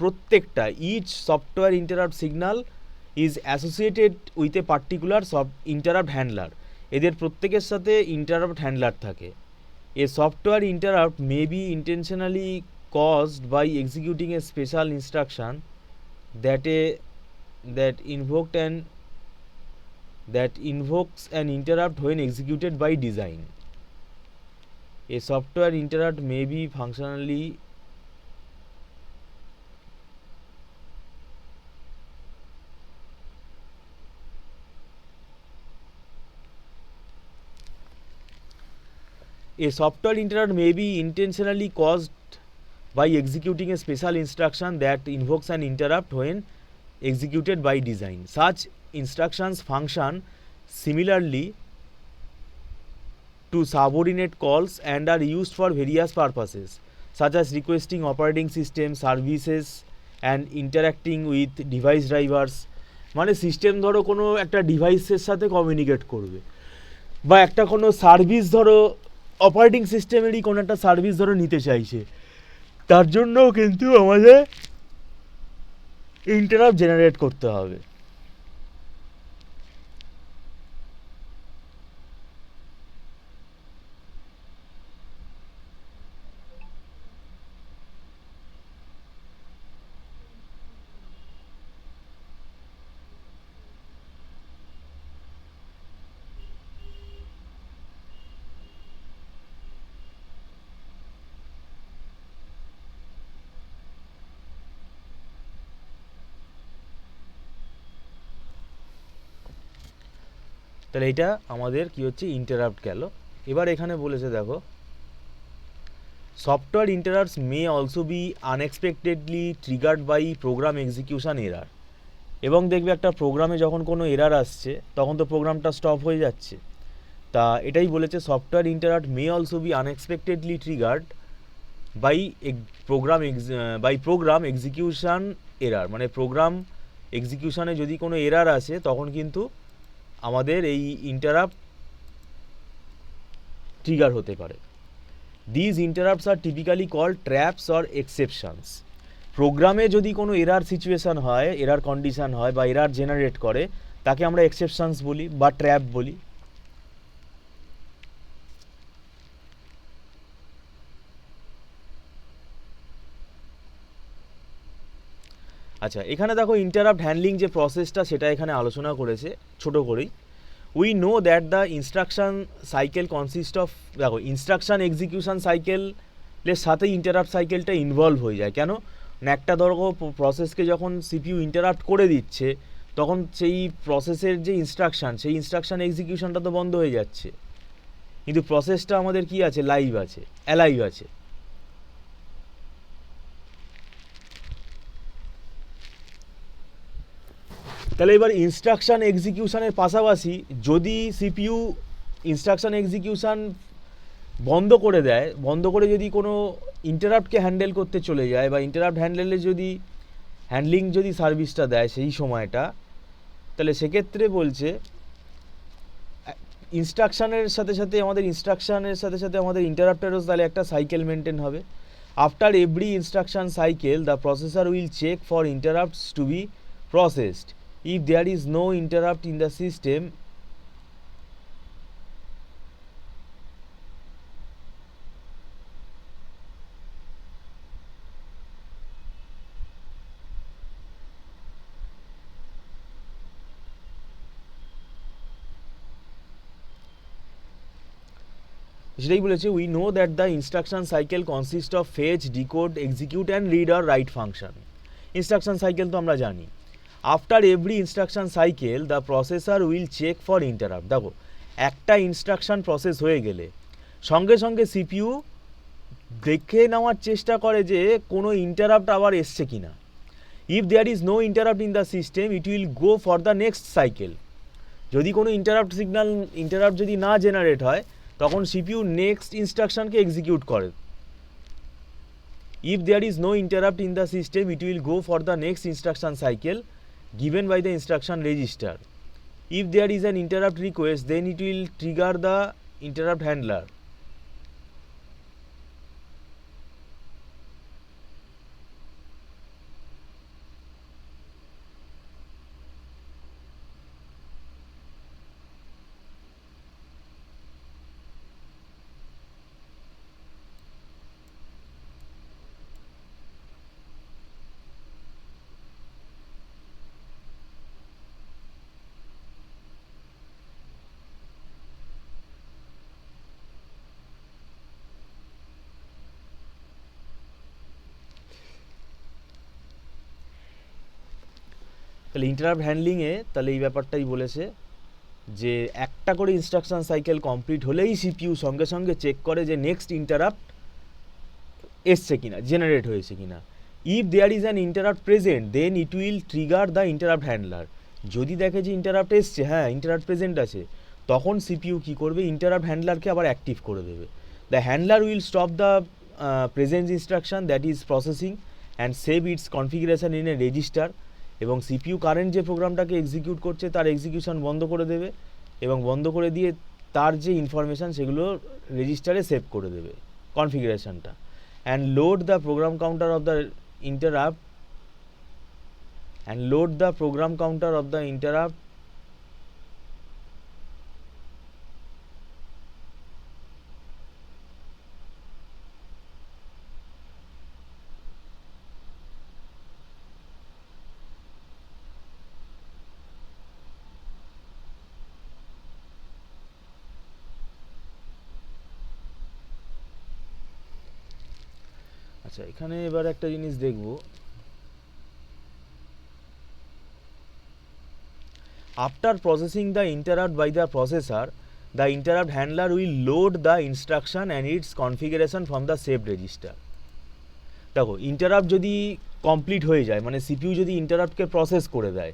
প্রত্যেকটা each software interrupt signal is associated with a particular interrupt handler. এদের প্রত্যেকের সাথে ইন্টারাপ্ট হ্যান্ডলার থাকে। A software interrupt may be intentionally caused by executing a special instruction that invokes an interrupt when executed by design. A software interrupt may be functionally A software interrupt may be intentionally caused by executing a special instruction that invokes an interrupt when executed by design. Such instructions function similarly to subordinate calls and are used for various purposes, such as requesting operating system services and interacting with device drivers. মানে system ধরো কোনো একটা ডিভাইসের সাথে communicate করবে, বা একটা কোনো সার্ভিস ধরো অপারেটিং সিস্টেমেরই কোনো একটা সার্ভিস ধরো নিতে চাইছে, তার জন্যও কিন্তু আমাদের ইন্টারাপ্ট জেনারেট করতে হবে। তাহলে এটা আমাদের কি হচ্ছে, ইন্টারাপ্ট গেল। এবার এখানে বলেছে দেখো, software interrupts may also be unexpectedly triggered by program execution error. এবং দেখবে একটা প্রোগ্রামে যখন কোনো এরার আসছে তখন তো প্রোগ্রামটা স্টপ হয়ে যাচ্ছে, তা এটাই বলেছে software interrupt may also be unexpectedly triggered by program execution error. মানে প্রোগ্রাম এক্সিকিউশনে যদি কোনো এরার আসে তখন কিন্তু আমাদের এই ইন্টারাপ্ট ট্রিগার হতে পারে। These interrupts are typically called traps or exceptions. প্রোগ্রামে যদি কোনো এরার সিচুয়েশান হয়, এরার কন্ডিশান হয় বা এরার জেনারেট করে, তাকে আমরা এক্সেপশনস বলি বা ট্র্যাপ বলি। আচ্ছা, এখানে দেখো ইন্টারাপ্ট হ্যান্ডলিং যে প্রসেসটা সেটা এখানে আলোচনা করেছে ছোটো করেই। We know that the instruction cycle consist of, দেখো ইনস্ট্রাকশান এক্সিকিউশন সাইকেলের সাথে ইন্টারাপ্ট সাইকেলটা ইনভলভ হয়ে যায়। কেন না, একটা ধরো প্রসেসকে যখন সিপিইউ ইন্টারাপ্ট করে দিচ্ছে তখন সেই প্রসেসের যে ইনস্ট্রাকশান, সেই ইনস্ট্রাকশান এক্সিকিউশনটা তো বন্ধ হয়ে যাচ্ছে, কিন্তু প্রসেসটা আমাদের কি আছে, লাইভ আছে, অ্যালাইভ আছে। তাহলে এবার ইনস্ট্রাকশান এক্সিকিউশনের পাশাপাশি যদি সিপিইউ ইনস্ট্রাকশান এক্সিকিউশান বন্ধ করে দেয়, বন্ধ করে যদি কোনো ইন্টারাপ্টকে হ্যান্ডেল করতে চলে যায় বা ইন্টারাপ্ট হ্যান্ডলিং যদি সার্ভিসটা দেয় সেই সময়টা, তাহলে সেক্ষেত্রে বলছে ইনস্ট্রাকশানের সাথে সাথে আমাদের ইন্টারাপ্টেরও তাহলে একটা সাইকেল মেনটেন হবে। After every instruction cycle the processor will check for interrupts to be processed. If there is no interrupt in the system, সেটাই বলেছে, we know that the instruction cycle consist of fetch, decode, execute and read or write function. Instruction cycle তো আমরা জানি। After every instruction cycle the processor will check for interrupt. দেখো, একটা instruction process হয়ে গেলে সঙ্গে সঙ্গে সিপিইউ দেখে নেওয়ার চেষ্টা করে যে কোনো ইন্টারাপ্ট আবার এসছে কিনা। If there is no interrupt in the system it will go for the next cycle. যদি কোনো ইন্টারাপ্ট যদি না জেনারেট হয় তখন সিপিইউ নেক্সট ইনস্ট্রাকশনকে এক্সিকিউট করে। If there is no interrupt in the system it will go for the next instruction cycle given by the instruction register. If there is an interrupt request then it will trigger the interrupt handler. তাহলে interrupt হ্যান্ডলিংয়ে তাহলে এই ব্যাপারটাই বলেছে যে একটা করে instruction cycle complete হলেই CPU সঙ্গে সঙ্গে চেক করে যে নেক্সট ইন্টারাপ্ট এসছে কিনা, জেনারেট হয়েছে কিনা। If there is an interrupt present then it will trigger the interrupt handler. যদি দেখে যে ইন্টারাপ্ট এসছে, হ্যাঁ ইন্টারাপ্ট প্রেজেন্ট আছে, তখন সিপিইউ কী করবে, ইন্টারাপ্ট হ্যান্ডলারকে আবার অ্যাক্টিভ করে দেবে। The handler will stop the present instruction that is processing and save it's configuration in a register. এবং সিপিইউ কারেন্ট যে প্রোগ্রামটাকে এক্সিকিউট করছে তার এক্সিকিউশন বন্ধ করে দেবে এবং বন্ধ করে দিয়ে তার যে ইনফরমেশান সেগুলো রেজিস্টারে সেভ করে দেবে কনফিগারেশনটা। And load the program counter of the interrupt আচ্ছা, এখানে এবার একটা জিনিস দেখব। After processing the interrupt by the processor the interrupt handler will load the instruction and its configuration from the save register. দেখো, ইন্টারাপ্ট যদি কমপ্লিট হয়ে যায়, মানে সিপিইউ যদি ইন্টারাপ্টকে প্রসেস করে দেয়,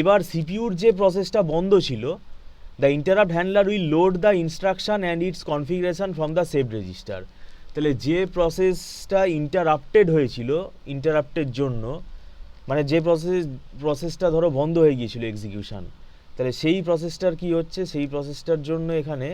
এবার সিপিইউর যে প্রসেসটা বন্ধ ছিল, the interrupt handler will load the instruction and its configuration from the save register. তাহলে যে প্রসেসটা ইন্টারাপ্টেড হয়েছিল, ইন্টারাপ্টের জন্য, মানে যে প্রসেসটা ধরো বন্ধ হয়ে গিয়েছিল এক্সিকিউশন, তাহলে সেই প্রসেসটার কি হচ্ছে, সেই প্রসেসটার জন্য এখানে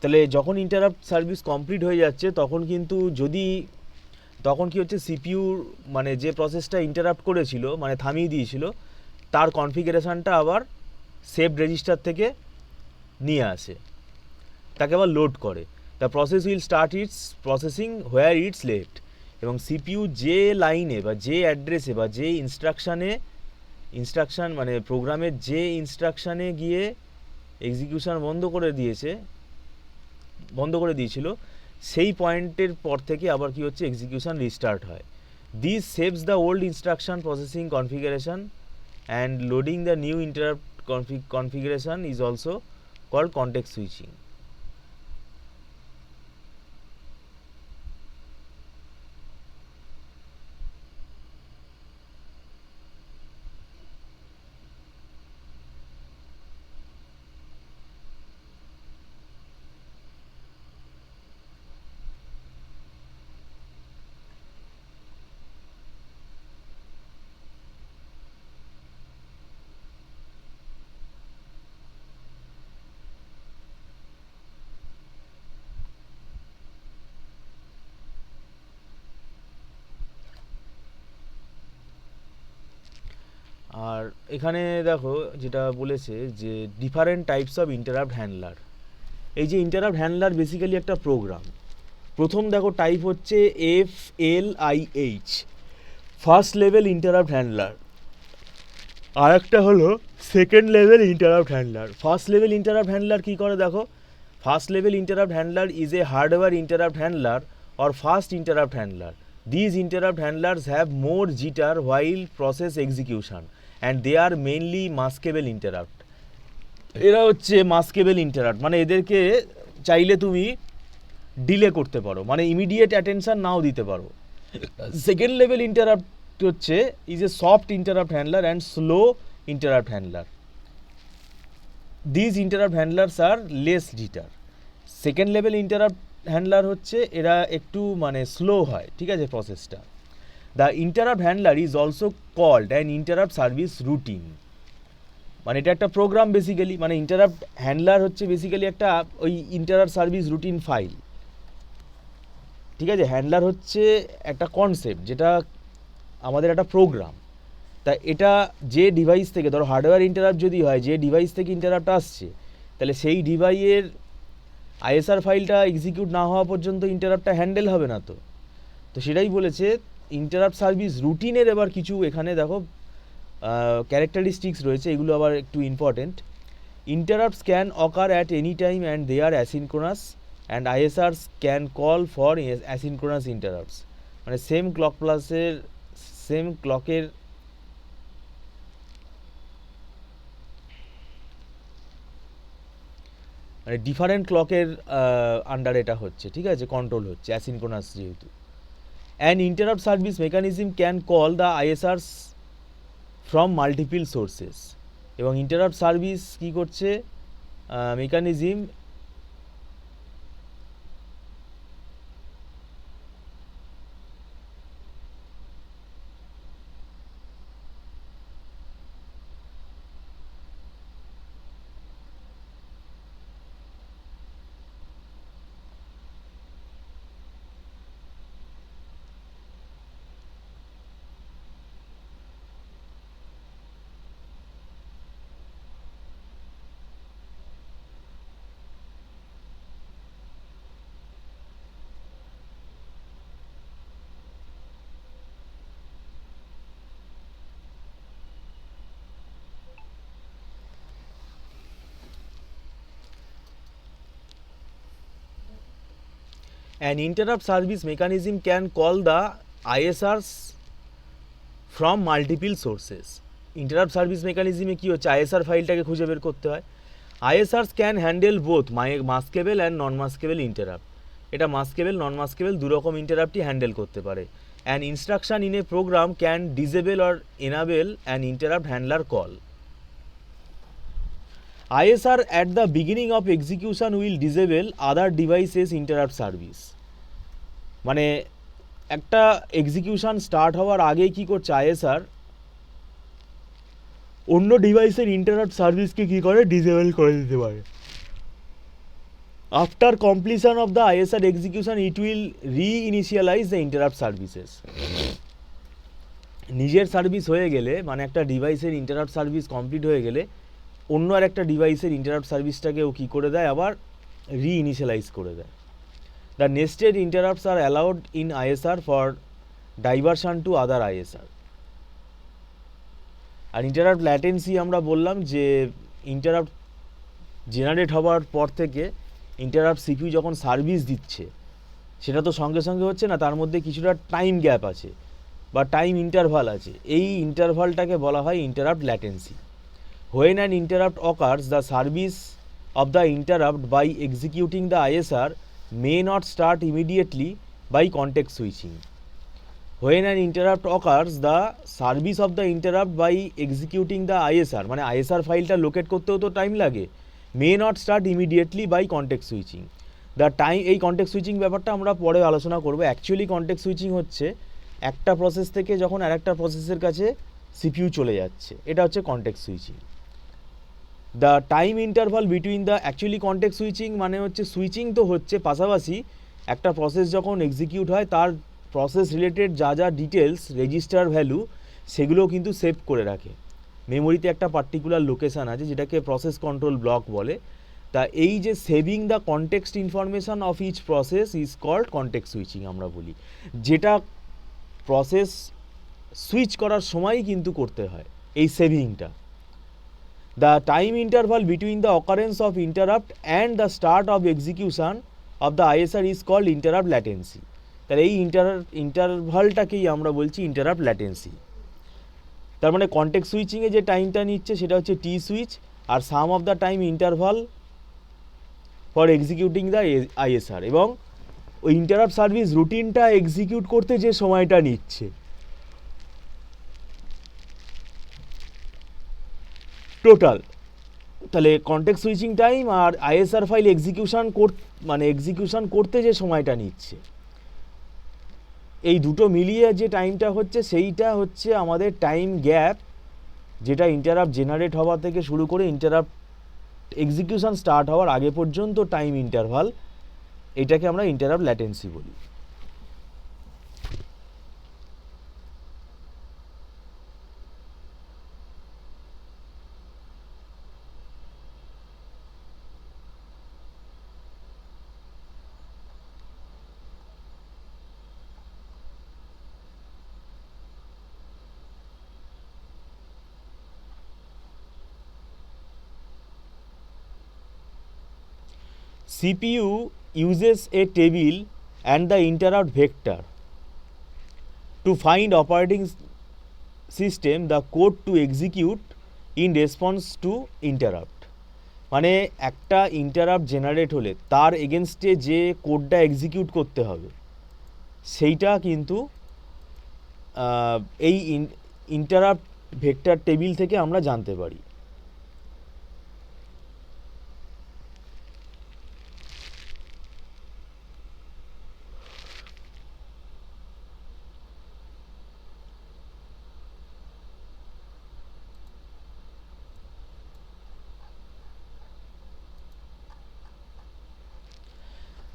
তাহলে যখন ইন্টারাপ্ট সার্ভিস কমপ্লিট হয়ে যাচ্ছে তখন কিন্তু তখন কি হচ্ছে, সিপিইউর মানে যে প্রসেসটা ইন্টারাপ্ট করেছিল, মানে থামিয়ে দিয়েছিল, তার কনফিগারেশনটা আবার সেভ রেজিস্টার থেকে নিয়ে আসে, তাকে আবার লোড করে। The process will start it's processing where it's left. এবং সিপিইউ যে লাইনে বা যে অ্যাড্রেসে বা যে ইনস্ট্রাকশান মানে প্রোগ্রামের যে ইনস্ট্রাকশানে গিয়ে এক্সিকিউশন বন্ধ করে দিয়েছিল সেই পয়েন্টের পর থেকে আবার কি হচ্ছে, এক্সিকিউশন রিস্টার্ট হয়। This saves the old instruction processing configuration and loading the new interrupt configuration is also called context switching. আর এখানে দেখো যেটা বলেছে যে different types of interrupt handler. এই যে ইন্টারাপ্ট হ্যান্ডলার বেসিক্যালি একটা প্রোগ্রাম। প্রথম দেখো টাইপ হচ্ছে FLIH, first level interrupt handler. আর একটা হলো second level interrupt handler. First level interrupt handler কী করে দেখো, first level interrupt handler is a hardware interrupt handler or fast interrupt handler. These interrupt handlers have more jitter while process execution and they are mainly maskable interrupt. এরা হচ্ছে মাস্কেবল interrupt, মানে এদেরকে চাইলে তুমি delay করতে পারো, মানে ইমিডিয়েট অ্যাটেনশন নাও দিতে পারো। সেকেন্ড লেভেল ইন্টারাপ্ট হচ্ছে is a soft interrupt handler and slow interrupt handler. These interrupt handlers are less jitter. Second level interrupt handler হচ্ছে এরা একটু মানে স্লো হয়, ঠিক আছে প্রসেসটা। The interrupt handler is also called an interrupt service routine, মানে এটা একটা প্রোগ্রাম বেসিক্যালি, মানে ইন্টারাপ্ট হ্যান্ডলার হচ্ছে বেসিক্যালি একটা ওই ইন্টারাপ্ট সার্ভিস রুটিন ফাইল, ঠিক আছে। হ্যান্ডলার হচ্ছে একটা কনসেপ্ট যেটা আমাদের একটা প্রোগ্রাম। তা এটা যে ডিভাইস থেকে, ধরো হার্ডওয়্যার ইন্টারাপ্ট যদি হয়, যে ডিভাইস থেকে ইন্টারাপ্ট আসছে, তাহলে সেই ডিভাইসের আইএসআর ফাইলটা এক্সিকিউট না হওয়া পর্যন্ত ইন্টারাপ্টটা হ্যান্ডেল হবে না। তো সেটাই বলেছে ইন্টারাপ্ট সার্ভিস রুটিনের এবার কিছু এখানে দেখো ক্যারেক্টারিস্টিক্স রয়েছে, এগুলো আবার একটু important. Interrupts can occur at any time and they are asynchronous and ISRs can call for asynchronous interrupts, মানে সেম ক্লকের মানে ডিফারেন্ট ক্লকের আন্ডার এটা হচ্ছে, ঠিক আছে, কন্ট্রোল হচ্ছে অ্যাসিনক্রোনাস যেহেতু। An interrupt service mechanism can call the ISRs from multiple sources, এবং ইন্টারাপ্ট সার্ভিস কী করছে mechanism An interrupt service mechanism can call the ISRs from multiple sources. Interrupt service mechanism কি হচ্ছে, ISR ফাইলটাকে খুঁজে বের করতে হয়। ISRs can handle both maskable and non-maskable interrupt. এটা maskable non-maskable দুরকম ইন্টারাপ্টই হ্যান্ডেল করতে পারে। An instruction in a program can disable or enable an interrupt handler call. ISR at the beginning of execution will disable other devices interrupt service, মানে একটা execution start হওয়ার আগেই কী করছে ISR অন্য ডিভাইসের ইন্টারাপ্ট সার্ভিসকে কী করে ডিসেবল করে দিতে পারে। After completion of the ISR execution it will reinitialise the interrupt services. নিজের সার্ভিস হয়ে গেলে, মানে একটা ডিভাইসের ইন্টারাপ্ট সার্ভিস কমপ্লিট হয়ে গেলে অন্য আর একটা ডিভাইসের ইন্টারাপ্ট সার্ভিসটাকে ও কী করে দেয়, আবার রিইনিশিয়ালাইজ করে দেয়। The nested interrupts are allowed in ISR for diversion to other ISR. আর ইন্টারাপ্ট ল্যাটেন্সি আমরা বললাম যে ইন্টারাপ্ট জেনারেট হওয়ার পর থেকে ইন্টারাপ্ট সিপিইউ যখন সার্ভিস দিচ্ছে সেটা তো সঙ্গে সঙ্গে হচ্ছে না, তার মধ্যে কিছুটা টাইম গ্যাপ আছে বা টাইম ইন্টারভাল আছে। এই ইন্টারভালটাকে বলা হয় interrupt latency. When an interrupt occurs, the service of the interrupt by executing the ISR may not start immediately by context switching. When an interrupt occurs, the service of the interrupt by executing the ISR, মানে ISR ফাইলটা locate করতেও তো time লাগে, may not start immediately by context switching. The time, এই context switching ব্যাপারটা আমরা পরে আলোচনা করব। অ্যাকচুয়ালি context switching হচ্ছে একটা প্রসেস থেকে যখন আরেকটা প্রসেসের কাছে সিপিইউ চলে যাচ্ছে, এটা হচ্ছে context switching. The time interval between the actually context switching মানে হচ্ছে সুইচিং তো হচ্ছে, পাশাপাশি একটা প্রসেস যখন এক্সিকিউট হয় তার প্রসেস রিলেটেড যা যা ডিটেলস রেজিস্টার ভ্যালু সেগুলোও কিন্তু সেভ করে রাখে মেমোরিতে। একটা পার্টিকুলার লোকেশান আছে যেটাকে প্রসেস কন্ট্রোল ব্লক বলে, তা এই যে saving the context information of each process is called context switching আমরা বলি, যেটা প্রসেস সুইচ করার সময়ই কিন্তু করতে হয় এই সেভিংটা। The time interval between the occurrence of interrupt and the start of execution of the ISR is called interrupt latency. তাহলে এই ইন্টারভালটাকেই আমরা বলছি ইন্টারাপ্ট ল্যাটেন্সি। তার মানে কনটেক্সট সুইচিংয়ে যে টাইমটা নিচ্ছে সেটা হচ্ছে টি সুইচ, আর sum of the time interval for executing the ISR, এবং ওই ইন্টারাপ্ট সার্ভিস রুটিনটা এক্সিকিউট করতে যে সময়টা নিচ্ছে টোটাল। তাহলে কনটেক্সট সুইচিং টাইম আর আইএসআর ফাইল এক্সিকিউশন করতে যে সময়টা নিচ্ছে, এই দুটো মিলিয়ে যে টাইমটা হচ্ছে সেইটা হচ্ছে আমাদের টাইম গ্যাপ, যেটা ইন্টারাপ্ট জেনারেট হওয়া থেকে শুরু করে ইন্টারাপ্ট এক্সিকিউশন স্টার্ট হওয়ার আগে পর্যন্ত টাইম ইন্টারভাল, এটাকে আমরা ইন্টারাপ্ট ল্যাটেন্সি বলি। CPU uses a table and the interrupt vector to find operating system the code to execute in response to interrupt। মানে একটা ইন্টারাপ্ট জেনারেট হলে তার এগেনস্টে যে কোডটা এক্সিকিউট করতে হবে সেইটা কিন্তু এই ইন্টারাপ্ট ভেক্টর টেবিল থেকে আমরা জানতে পারি।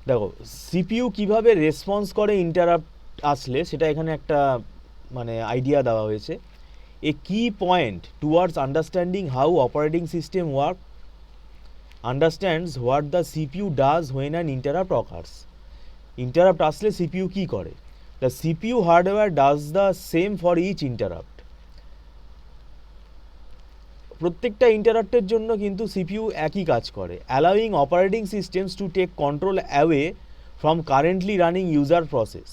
দেখো সিপিইউ কিভাবে রেসপন্স করে ইন্টারাপ্ট আসলে, সেটা এখানে একটা মানে আইডিয়া দেওয়া হয়েছে। A key point towards understanding how operating system work understands what the CPU does when an interrupt occurs. Interrupt আসলে সিপিইউ কি করে? The CPU hardware does the same for each interrupt. প্রত্যেকটা ইন্টারাপ্টের জন্য কিন্তু সিপিইউ একই কাজ করে। Allowing operating systems to take control away from currently running user process.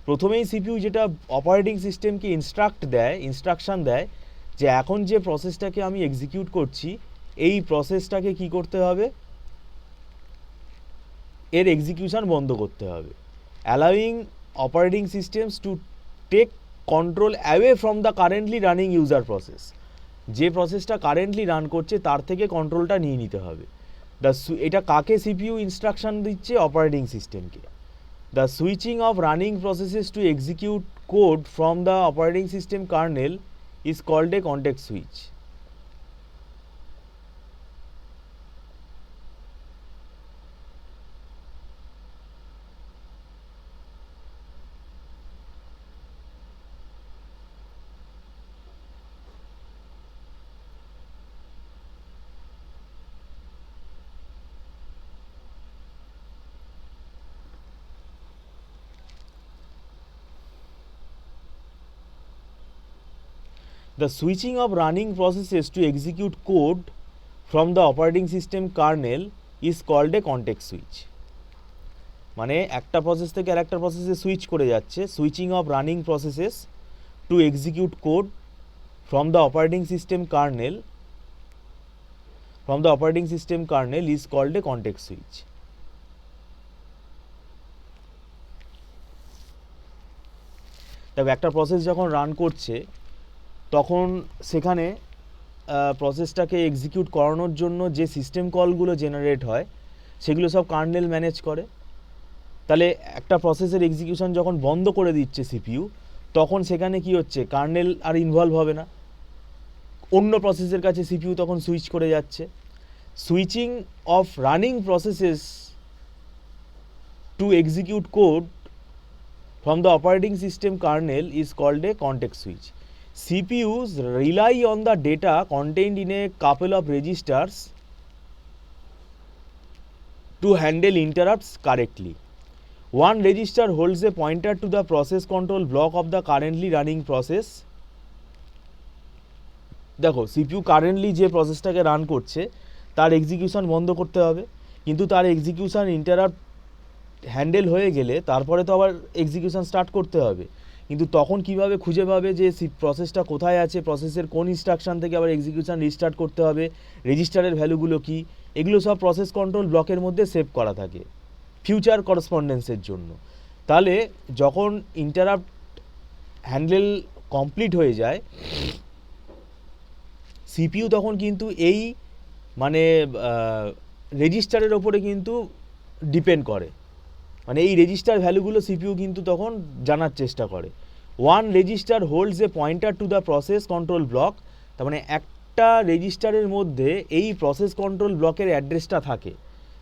প্রথমেই সিপিইউ যেটা অপারেটিং সিস্টেমকে ইনস্ট্রাকশান দেয় যে এখন যে প্রসেসটাকে আমি এক্সিকিউট করছি এই প্রসেসটাকে কি করতে হবে, এর এক্সিকিউশন বন্ধ করতে হবে। Allowing operating systems to take control away from the currently running user process. যে প্রসেসটা কারেন্টলি রান করছে তার থেকে কন্ট্রোলটা নিয়ে নিতে হবে। এটা কাকে সিপিইউ ইনস্ট্রাকশন দিচ্ছে? অপারেটিং সিস্টেমকে। The switching of running processes to execute code from the operating system kernel is called a context switch. The switching of running processes to execute code from the operating system kernel is called a context switch। মানে একটা process থেকে আরেকটা প্রসেসে switch করে যাচ্ছে। Switching of running processes to execute code from the operating system kernel is called a context switch. তবে একটা process যখন রান করছে তখন সেখানে প্রসেসটাকে এক্সিকিউট করানোর জন্য যে সিস্টেম কলগুলো জেনারেট হয় সেগুলো সব কার্নেল ম্যানেজ করে। তাহলে একটা প্রসেসের এক্সিকিউশন যখন বন্ধ করে দিচ্ছে সিপিইউ, তখন সেখানে কি হচ্ছে, কার্নেল আর ইনভলভ হবে না, অন্য প্রসেসের কাছে সিপিইউ তখন সুইচ করে যাচ্ছে। Switching of running processes to execute code from the operating system kernel is called a context switch. CPUs rely on the data contained in a couple of registers to handle interrupts correctly. One register holds a pointer to the process control block of the currently running process. দেখো CPU currently যে প্রসেসটাকে run করছে তার execution বন্ধ করতে হবে, কিন্তু তার execution interrupt handle হয়ে গেলে তারপরে তো আবার এক্সিকিউশন স্টার্ট করতে হবে। কিন্তু তখন কিভাবে খুঁজে পাবে যে প্রসেসটা কোথায় আছে, প্রসেসের কোন ইনস্ট্রাকশন থেকে আবার এক্সিকিউশন রিস্টার্ট করতে হবে, রেজিস্টারের ভ্যালুগুলো কি, এগুলো সব প্রসেস কন্ট্রোল ব্লকের মধ্যে সেভ করা থাকে ফিউচার করসপন্ডেন্সের জন্য। তাহলে যখন ইন্টারাপ্ট হ্যান্ডেল কমপ্লিট হয়ে যায় সিপিইউ তখন কিন্তু এই মানে রেজিস্টারের ওপরে কিন্তু ডিপেন্ড করে, মানে এই রেজিস্টার ভ্যালুগুলো সিপিইউ কিন্তু তখন জানার চেষ্টা করে। One register holds A pointer to the process control block, তার মানে একটা রেজিস্টারের মধ্যে এই প্রসেস কন্ট্রোল ব্লকের অ্যাড্রেসটা থাকে,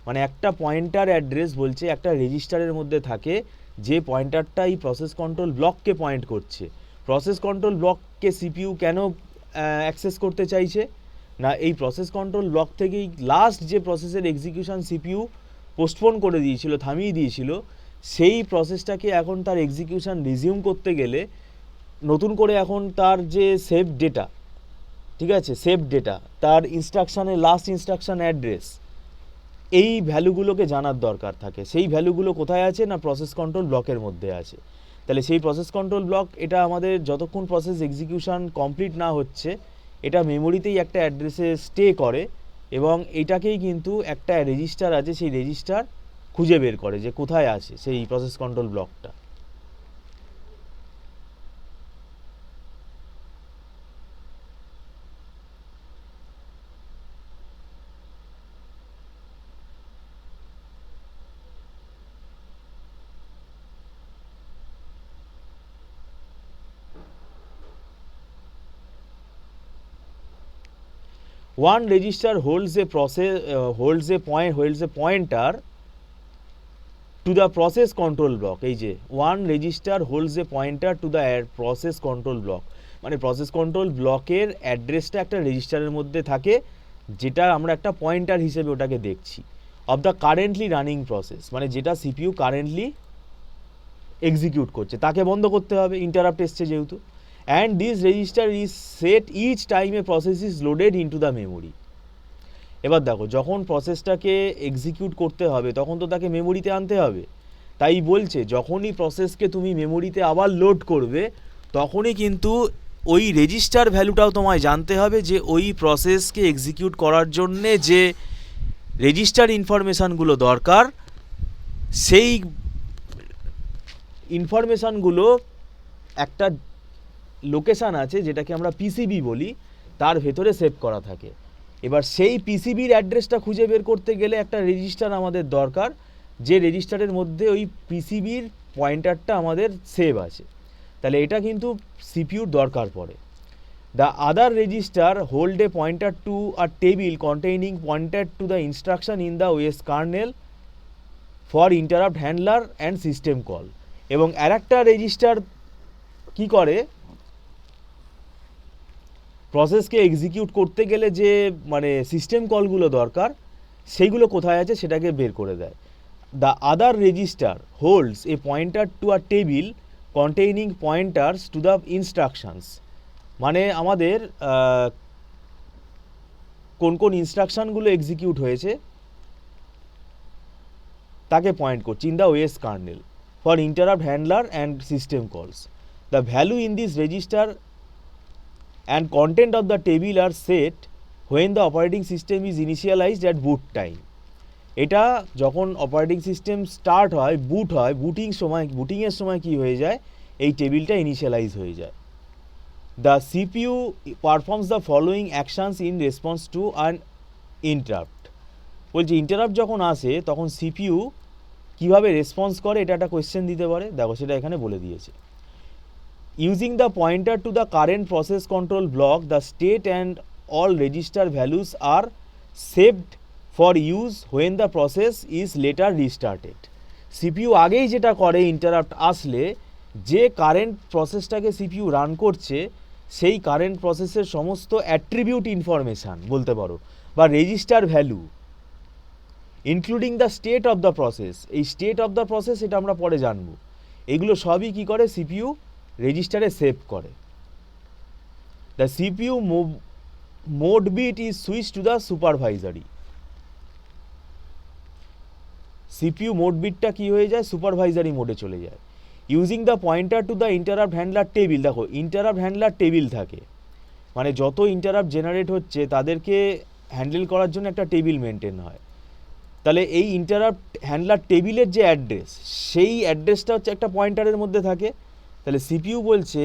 মানে একটা পয়েন্টার অ্যাড্রেস বলছে একটা রেজিস্টারের মধ্যে থাকে যে পয়েন্টারটা এই প্রসেস কন্ট্রোল ব্লককে পয়েন্ট করছে। প্রসেস কন্ট্রোল ব্লককে সিপিইউ কেন অ্যাক্সেস করতে চাইছে না, এই প্রসেস কন্ট্রোল ব্লক থেকেই লাস্ট যে প্রসেসের এক্সিকিউশন সিপিইউ পোস্টপোন করে দিয়েছিল, থামিয়ে দিয়েছিল, সেই প্রসেসটাকে এখন তার এক্সিকিউশন রিজিউম করতে গেলে নতুন করে এখন তার যে সেভ ডেটা, ঠিক আছে, সেভ ডেটা, তার ইনস্ট্রাকশানের লাস্ট ইনস্ট্রাকশান অ্যাড্রেস, এই ভ্যালুগুলোকে জানার দরকার থাকে। সেই ভ্যালুগুলো কোথায় আছে না প্রসেস কন্ট্রোল ব্লকের মধ্যে আছে। তাহলে সেই প্রসেস কন্ট্রোল ব্লক এটা আমাদের যতক্ষণ প্রসেস এক্সিকিউশন কমপ্লিট না হচ্ছে এটা মেমোরিতেই একটা অ্যাড্রেসে স্টে করে, এবং এটাকেই কিন্তু একটা রেজিস্টার আছে সেই রেজিস্টার খুঁজে বের করে যে কোথায় আছে সেই প্রসেস কন্ট্রোল ব্লকটা। One register holds a pointer to the process control block. এই যে one register holds a pointer to the process control block, মানে প্রসেস কন্ট্রোল ব্লকের অ্যাড্রেসটা একটা রেজিস্টারের মধ্যে থাকে যেটা আমরা একটা পয়েন্টার হিসেবে ওটাকে দেখছি, of the currently running process, মানে যেটা সিপিইউ কারেন্টলি এক্সিকিউট করছে তাকে বন্ধ করতে হবে, ইন্টারাপ্ট এসছে যেহেতু। And this register is set each time a process is loaded into the memory. এবার দেখো যখন প্রসেসটাকে এক্সিকিউট করতে হবে তখন তো তাকে মেমোরিতে আনতে হবে, তাই বলছে যখনই প্রসেসকে তুমি মেমোরিতে আবার লোড করবে তখনই কিন্তু ওই রেজিস্টার ভ্যালুটাও তোমায় জানতে হবে যে ওই প্রসেসকে এক্সিকিউট করার জন্যে যে রেজিস্টার ইনফরমেশানগুলো দরকার সেই ইনফরমেশানগুলো একটা লোকেশান আছে যেটাকে আমরা পিসিবি বলি, তার ভেতরে সেভ করা থাকে। এবার সেই পিসিবির অ্যাড্রেসটা খুঁজে বের করতে গেলে একটা রেজিস্টার আমাদের দরকার, যে রেজিস্টারের মধ্যে ওই পিসিবির পয়েন্টারটা আমাদের সেভ আছে। তাহলে এটা কিন্তু সিপিইউর দরকার পড়ে। The other register hold a pointer to a table containing pointer to the instruction in the OS kernel for interrupt handler and system call. এবং আরেকটা রেজিস্টার কি করে, প্রসেসকে এক্সিকিউট করতে গেলে যে মানে সিস্টেম কলগুলো দরকার সেইগুলো কোথায় আছে সেটাকে বের করে দেয়। The other register holds A pointer to a table containing pointers to the instructions, মানে আমাদের কোন কোন ইনস্ট্রাকশনগুলো এক্সিকিউট হয়েছে তাকে পয়েন্ট করছে in the OS kernel for interrupt handler and system calls. The value in this register and content of the table are set when the operating system is initialized at boot time. এটা যখন operating system start হয়, বুটিংয়ের সময় কি হয়ে যায়, এই টেবিলটা initialise হয়ে যায়। The CPU performs the following actions in response to an interrupt. বলছি ইন্টারাপ্ট যখন আসে তখন সিপিইউ কীভাবে রেসপন্স করে এটা একটা কোয়েশ্চেন দিতে পারে, দেখো সেটা এখানে বলে দিয়েছে। Using the pointer to the current process control block, the state and all register values are saved for use when the process is later restarted. CPU আগেই যেটা করে ইন্টারাপ্ট আসলে, যে কারেন্ট প্রসেসটাকে CPU রান করছে সেই কারেন্ট প্রসেসের সমস্ত attribute information বলতে পারো বা register value, including the state of the process. এই স্টেট অফ দ্য প্রসেস এটা আমরা পরে জানবো। এগুলো সবই কি করে, সিপিইউ রেজিস্টারে সেভ করে। The CPU mode bit is switch to the supervisory. CPU mode বিটটা কি হয়ে যায়, সুপারভাইজারি মোডে চলে যায়। Using the pointer to the interrupt handler table. দেখো ইন্টারাপ্ট হ্যান্ডলার টেবিল থাকে, মানে যত ইন্টারাপ্ট জেনারেট হচ্ছে তাদেরকে হ্যান্ডেল করার জন্য একটা টেবিল মেনটেন হয়। তাহলে এই ইন্টারাপ্ট হ্যান্ডলার টেবিলের যে অ্যাড্রেস, সেই অ্যাড্রেসটা হচ্ছে একটা পয়েন্টারের মধ্যে থাকে। তাহলে সিপিইউ বলছে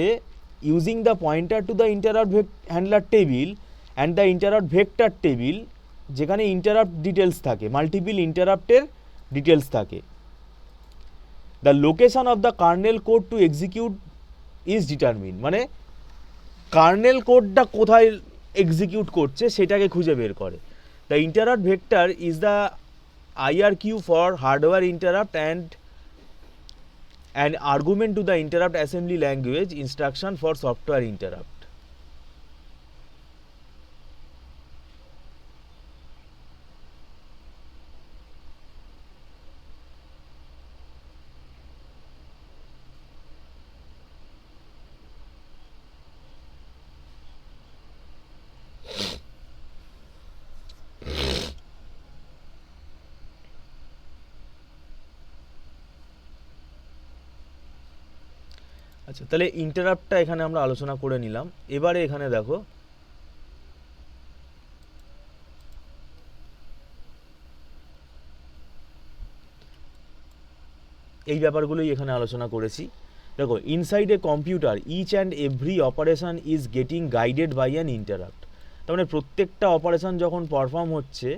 using the pointer to the interrupt handler table and the interrupt vector table, যেখানে ইন্টারাপ্ট ডিটেলস থাকে, মাল্টিপল ইন্টারাপ্টের ডিটেলস থাকে। The location of the kernel code two execute is determine, মানে কার্নেল কোডটা কোথায় এক্সিকিউট করছে সেটাকে খুঁজে বের করে। The interrupt vector is the IRQ for hardware interrupt and an argument to the interrupt assembly language instruction for software interrupt. আচ্ছা, তাহলে ইন্টারাপ্টটা এখানে আমরা আলোচনা করে নিলাম। এবারে এখানে দেখো এই ব্যাপারগুলোই এখানে আলোচনা করেছি। দেখো inside a computer each and every operation is getting guided by an interrupt. তার মানে প্রত্যেকটা অপারেশন যখন পারফর্ম হচ্ছে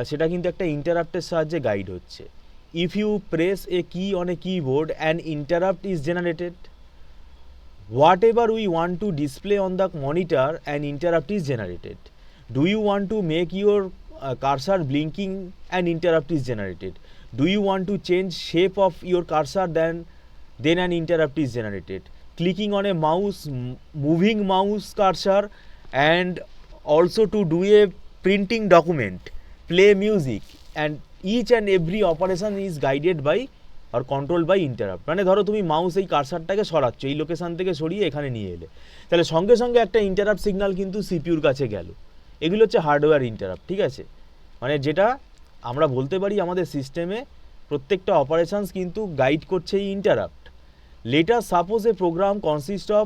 সেটা কিন্তু একটা ইন্টারাপ্টের সাহায্যে গাইড হচ্ছে। If you press a key on a keyboard, an interrupt is generated. Whatever we want to display on the monitor, an interrupt is generated. Do you want to make your cursor blinking? An interrupt is generated. Do you want to change shape of your cursor? Then an interrupt is generated. Clicking on a mouse, moving mouse cursor, and also to do a printing document, play music, and each and every operation is guided by or controlled by interrupt. মানে ধরো তুমি mouse এই কার্সারটাকে সরাচ্ছ, এই location থেকে সরিয়ে এখানে নিয়ে এলে, তাহলে সঙ্গে সঙ্গে একটা ইন্টারাপ্ট সিগন্যাল কিন্তু সিপিইউর কাছে গেল। এগুলো হচ্ছে হার্ডওয়্যার ইন্টারাপ্ট, ঠিক আছে? মানে যেটা আমরা বলতে পারি আমাদের সিস্টেমে প্রত্যেকটা অপারেশনস কিন্তু গাইড করছে এই interrupt. Later suppose a program consist of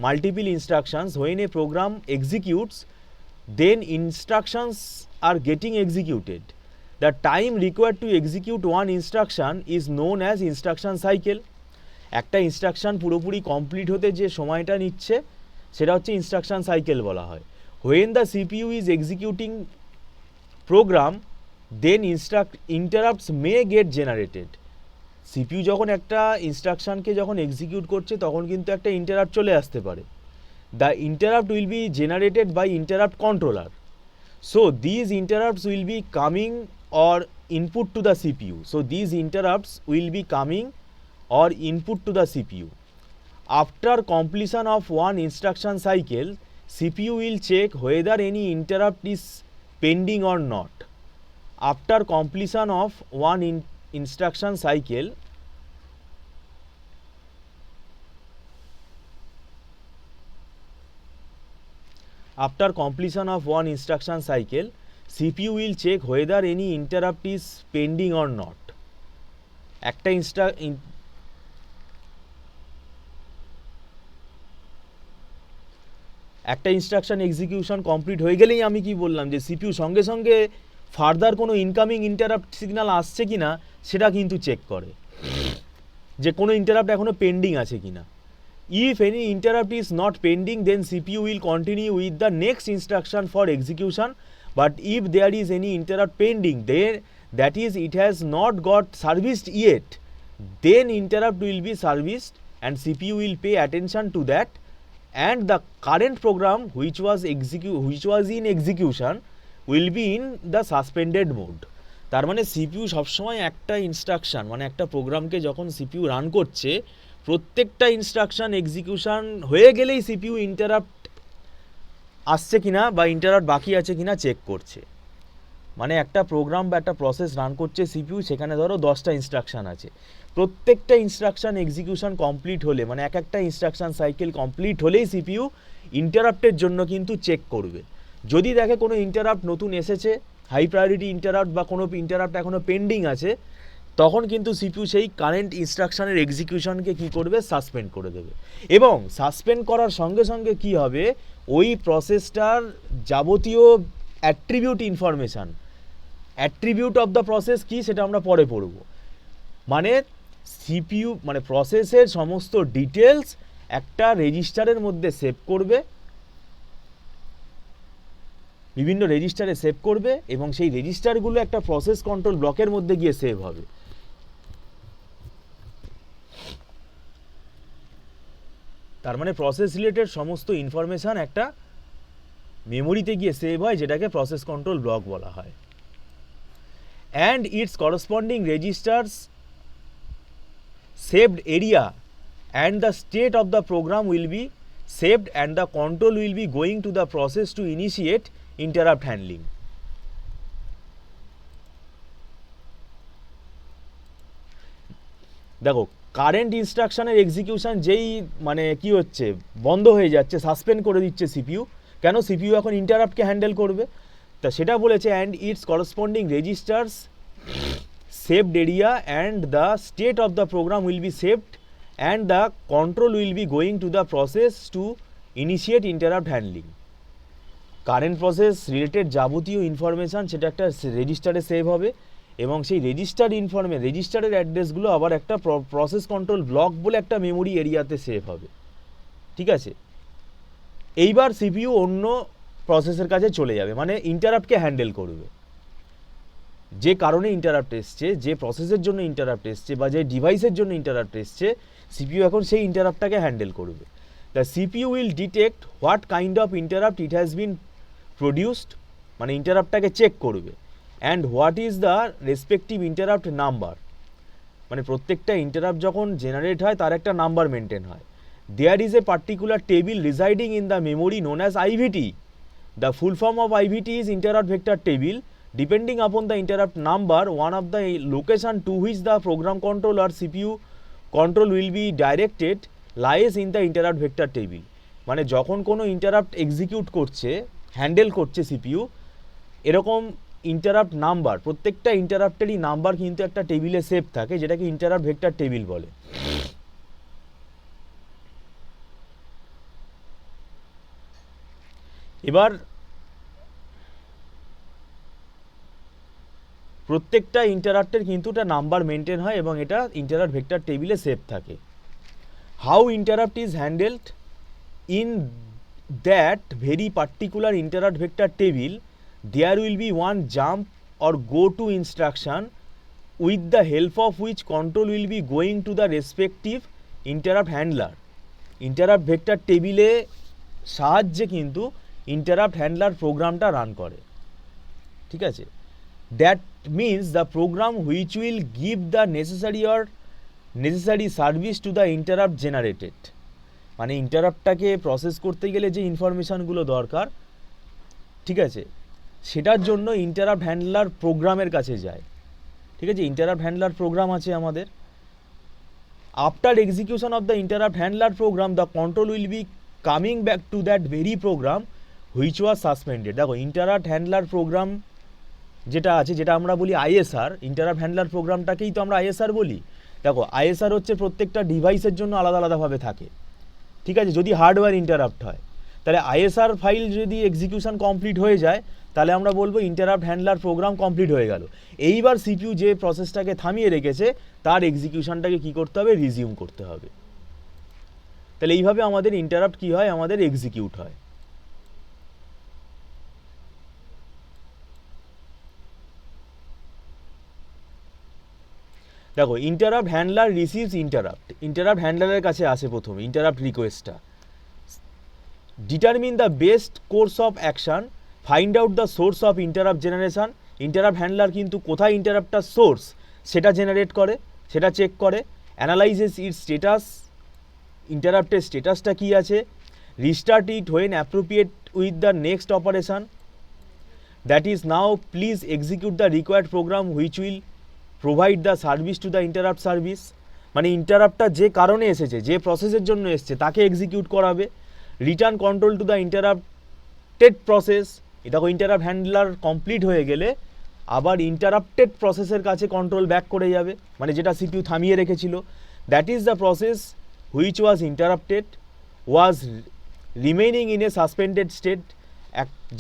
multiple instructions, when a program executes then instructions are getting executed. The time required to execute one instruction is known as instruction cycle. একটা instruction পুরোপুরি complete হতে যে সময়টা নিচ্ছে সেটা হচ্ছে instruction cycle বলা হয়। When the CPU is executing program, then interrupts may get generated. CPU যখন একটা ইনস্ট্রাকশনকে যখন এক্সিকিউট করছে তখন কিন্তু একটা ইন্টারাপ্ট চলে আসতে পারে। The interrupt will be generated by interrupt controller. So these interrupts will be coming or input to the CPU. So these interrupts will be coming or input to the CPU. After completion of one instruction cycle, CPU will check whether any interrupt is pending or not. After completion of one instruction cycle, CPU will check whether any interrupt is pending or not. একটা instruction execution complete হয়ে গেলেই আমি কি বললাম যে CPU সঙ্গে সঙ্গে further কোনো ইনকামিং ইন্টারাপ্ট সিগন্যাল আসছে কিনা সেটা কিন্তু চেক করে, যে কোনো ইন্টারাপ্ট এখনো পেন্ডিং আছে কিনা। If any interrupt is not pending, then CPU will continue with the next instruction for execution. But if there is any interrupt pending, then that is it has not got serviced yet, then interrupt will be serviced and CPU will pay attention to that, and the current program which was in execution will be in the suspended mode. তার মানে CPU সবসময় একটা instruction মানে একটা প্রোগ্রামকে যখন CPU run করছে প্রত্যেকটা instruction execution হয়ে গেলেই সিপিইউ ইন্টারাপ্ট আসছে কিনা বা ইন্টারাপ্ট বাকি আছে কিনা চেক করছে। মানে একটা প্রোগ্রাম বা একটা প্রসেস রান করছে সিপিইউ, সেখানে ধরো 10টা ইনস্ট্রাকশান আছে, প্রত্যেকটা ইনস্ট্রাকশান এক্সিকিউশন কমপ্লিট হলে, মানে এক একটা ইনস্ট্রাকশান সাইকেল কমপ্লিট হলেই সিপিইউ ইন্টারাপ্টের জন্য কিন্তু চেক করবে। যদি দেখে কোনো ইন্টারাপ্ট নতুন এসেছে, হাই প্রায়োরিটি ইন্টারাপ্ট বা কোনো ইন্টারাপ্ট এখনও পেন্ডিং আছে, তখন কিন্তু সিপিইউ সেই কারেন্ট ইনস্ট্রাকশানের এক্সিকিউশনকে কী করবে, সাসপেন্ড করে দেবে। এবং সাসপেন্ড করার সঙ্গে সঙ্গে কী হবে, ওই প্রসেসটার যাবতীয় attribute information, attribute of the process কী সেটা আমরা পরে পড়ব। মানে সিপিইউ মানে প্রসেসের সমস্ত ডিটেলস একটা রেজিস্টারের মধ্যে সেভ করবে, বিভিন্ন রেজিস্টারে সেভ করবে, এবং সেই রেজিস্টারগুলো একটা প্রসেস কন্ট্রোল ব্লকের মধ্যে গিয়ে সেভ হবে। তার মানে প্রসেস রিলেটেড সমস্ত ইনফরমেশান একটা মেমোরিতে গিয়ে সেভ হয়, যেটাকে প্রসেস কন্ট্রোল ব্লক বলা হয়। And it's corresponding registers saved area and the state of the program will be saved and the control will be going to the process to initiate interrupt handling. দেখো current ইনস্ট্রাকশনের execution যেই মানে কি হচ্ছে, বন্ধ হয়ে যাচ্ছে, সাসপেন্ড করে দিচ্ছে সিপিইউ। কেন? সিপিইউ এখন ইন্টারাপ্টকে হ্যান্ডেল করবে। তা সেটা বলেছে and it's corresponding registers saved area and the state of the program will be saved and the control will be going to the process to initiate interrupt handling. Current process related যাবতীয় information সেটা একটা রেজিস্টারে save হবে, এবং সেই রেজিস্টারের অ্যাড্রেসগুলো আবার একটা প্রসেস কন্ট্রোল ব্লক বলে একটা মেমোরি এরিয়াতে সেভ হবে। ঠিক আছে, এইবার সিপিইউ অন্য প্রসেসের কাছে চলে যাবে, মানে ইন্টারাপ্টকে হ্যান্ডেল করবে। যে কারণে ইন্টারাপ্ট এসছে, যে প্রসেসের জন্য ইন্টারাপ্ট এসছে বা যে ডিভাইসের জন্য ইন্টারাপ্ট এসছে, সিপিইউ এখন সেই ইন্টারাপ্টটাকে হ্যান্ডেল করবে। The CPU will detect what kind of interrupt it has been produced, মানে ইন্টারাপ্টটাকে চেক করবে, and what is the respective interrupt number, মানে প্রত্যেকটা ইন্টারাপ্ট যখন জেনারেট হয় তার একটা নাম্বার মেনটেন হয়। There is a particular table residing in the memory known as IVT. The full form of IVT is interrupt vector table. Depending upon the interrupt number, one of the location to which the program control or CPU control will be directed lies in the interrupt vector table. মানে যখন কোনো interrupt execute করছে, handle করছে CPU, এরকম interrupt number, প্রত্যেকটা ইন্টারাপ্টেরই number কিন্তু একটা টেবিলে সেভ থাকে, যেটাকে ইন্টারাপ্ট ভেক্টর টেবিল বলে। এবার প্রত্যেকটা ইন্টারাপ্টের কিন্তু একটা নাম্বার মেনটেন হয় এবং এটা ইন্টারাপ্ট ভেক্টর টেবিলে সেভ থাকে। How interrupt is handled in that very particular interrupt vector table, there will be one jump or go to instruction with the help of which control will be going to the respective interrupt handler. Interrupt vector টেবিলে সাহায্যে কিন্তু interrupt handler প্রোগ্রামটা run করে। ঠিক আছে, that means the program which will give the necessary service to the interrupt generated, মানে ইন্টারাপ্টটাকে process করতে গেলে যে ইনফরমেশানগুলো দরকার, ঠিক আছে, সেটার জন্য ইন্টারাপ্ট হ্যান্ডলার প্রোগ্রামের কাছে যায়। ঠিক আছে, ইন্টারাপ্ট হ্যান্ডলার প্রোগ্রাম আছে আমাদের। After execution of the interrupt handler program, the control will be coming back to that very program which was suspended. দেখো ইন্টারাপ্ট হ্যান্ডলার প্রোগ্রাম যেটা আছে, যেটা আমরা বলি আইএসআর, ইন্টারাপ্ট হ্যান্ডলার প্রোগ্রামটাকেই তো আমরা আইএসআর বলি। দেখো আইএসআর হচ্ছে প্রত্যেকটা ডিভাইসের জন্য আলাদা আলাদাভাবে থাকে। ঠিক আছে, যদি হার্ডওয়্যার ইন্টারাপ্ট হয়, তাহলে আইএসআর ফাইল যদি এক্সিকিউশন কমপ্লিট হয়ে যায়, তাহলে আমরা বলবো ইন্টারাপ্ট হ্যান্ডলার প্রোগ্রাম কমপ্লিট হয়ে গেল। এইবার সিপিইউ যে প্রসেসটাকে থামিয়ে রেখেছে তার এক্সিকিউশনটাকে কী করতে হবে, রিজিউম করতে হবে। তাহলে এইভাবে আমাদের ইন্টারাপ্ট কী হয়, আমাদের এক্সিকিউট হয়। দেখো ইন্টারাপ্ট হ্যান্ডলার রিসিভস ইন্টারাপ্ট হ্যান্ডলারের কাছে আসে প্রথমে ইন্টারাপ্ট রিকোয়েস্টটা। Determine the best course of action, find out the source of interrupt generation. Interrupt handler কিন্তু কোথায় ইন্টারাপ্টটার সোর্স সেটা জেনারেট করে, সেটা চেক করে। অ্যানালাইজেস ইট স্টেটাস, ইন্টারাপ্টের স্টেটাসটা কী আছে। Restart it when appropriate with the next operation. That is now please execute the required program which will provide the service to the interrupt service. মানে ইন্টারাপ্টটা যে কারণে এসেছে, যে প্রসেসের জন্য এসছে তাকে এক্সিকিউট করাবে। Return control to the interrupted process, এটা ইন্টারাপ্ট হ্যান্ডলার কমপ্লিট হয়ে গেলে আবার ইন্টারাপ্টেড প্রসেসের কাছে কন্ট্রোল ব্যাক করে যাবে, মানে যেটা সিপিইউ থামিয়ে রেখেছিল। That is the process which was interrupted was remaining in a suspended state.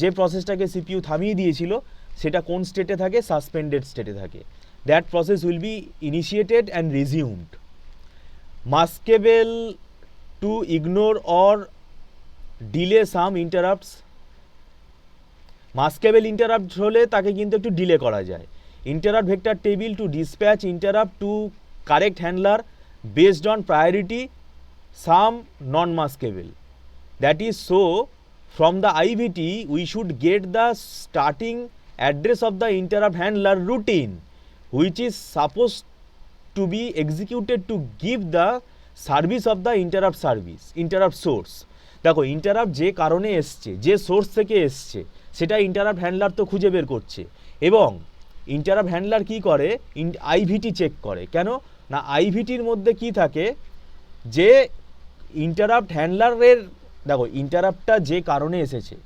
যে প্রসেসটাকে সিপিইউ থামিয়ে দিয়েছিল সেটা কোন স্টেটে থাকে? সাসপেন্ডেড স্টেটে থাকে। That process will be initiated and resumed. Maskable to ignore or delay some interrupts. Maskable interrupt হলে তাকে কিন্তু একটু ডিলে করা যায়। Interrupt vector table to dispatch interrupt to correct handler based on priority some non maskable. That is so from the IVT we should get the starting address of the interrupt handler routine which is supposed to be executed to give the service of the interrupt service, interrupt source. দেখো interrupt যে কারণে এসছে, যে source থেকে এসছে, সেটা interrupt handler তো খুঁজে বের করছে। এবং ইন্টারাপ্ট হ্যান্ডলার কি করে? আইভিটি চেক করে। কেন না, আইভিটির মধ্যে কি থাকে যে ইন্টারাপ্ট হ্যান্ডলারের, দেখো ইন্টারাপ্টটা যে কারণে এসেছে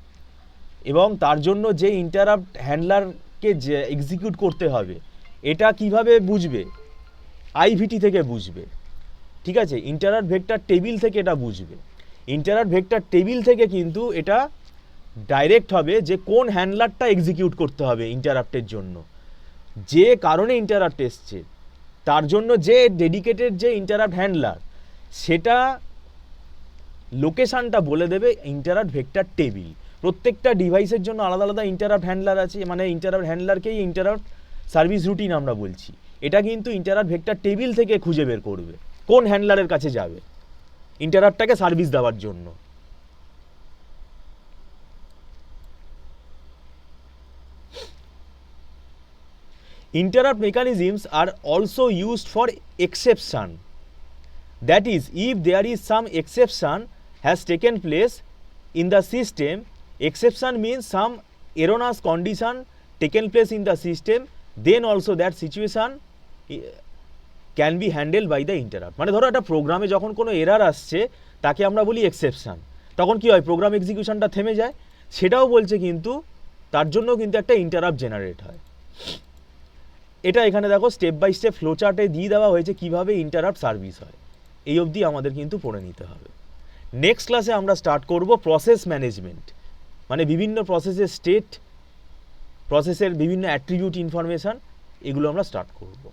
এবং তার জন্য যে ইন্টারাপ্ট হ্যান্ডলারকে যে এক্সিকিউট করতে হবে, এটা কিভাবে বুঝবে? আইভিটি থেকে বুঝবে, ঠিক আছে? ইন্টারাপ্ট ভেক্টর টেবিল থেকে এটা বুঝবে। ইন্টারাপ্ট ভেক্টর টেবিল থেকে কিন্তু এটা ডাইরেক্ট হবে যে কোন হ্যান্ডলারটা এক্সিকিউট করতে হবে ইন্টারাপ্টের জন্য, যে কারণে ইন্টারাপ্ট এসছে তার জন্য যে ডেডিকেটেড যে ইন্টারাপ্ট হ্যান্ডলার, সেটা লোকেশানটা বলে দেবে ইন্টারাপ্ট ভেক্টর টেবিল। প্রত্যেকটা ডিভাইসের জন্য আলাদা আলাদা ইন্টারাপ্ট হ্যান্ডলার আছে, মানে ইন্টারাপ্ট হ্যান্ডলারকেই ইন্টারাপ্ট সার্ভিস রুটিন আমরা বলছি। এটা কিন্তু ইন্টারাপ্ট ভেক্টর টেবিল থেকে খুঁজে বের করবে কোন হ্যান্ডলারের কাছে যাবে ইন্টারাপ্টটাকে সার্ভিস দেওয়ার জন্য। Interrupt mechanisms are also used for exception. That is, if there is some exception has taken place in the system, exception means some erroneous condition taken place in the system, then also that situation can be handled by the interrupt. মানে ধরো একটা প্রোগ্রামে যখন কোনো error আসছে তাকে আমরা বলি এক্সেপশন, তখন কি হয়? প্রোগ্রাম এক্সিকিউশনটা থেমে যায়। সেটাও বলছে কিন্তু তার জন্য কিন্তু একটা ইন্টারাপ্ট জেনারেট হয়। এটা এখানে দেখো স্টেপ বাই স্টেপ ফ্লোচার্টে দিয়ে দেওয়া হয়েছে কিভাবে ইন্টারাপ্ট সার্ভিস হয়। এই অবধি আমাদের কিন্তু পড়ে নিতে হবে। নেক্সট ক্লাসে আমরা স্টার্ট করব প্রসেস ম্যানেজমেন্ট, মানে বিভিন্ন প্রসেসের স্টেট, প্রসেসের বিভিন্ন অ্যাট্রিবিউট ইনফরমেশান, এগুলো আমরা স্টার্ট করব।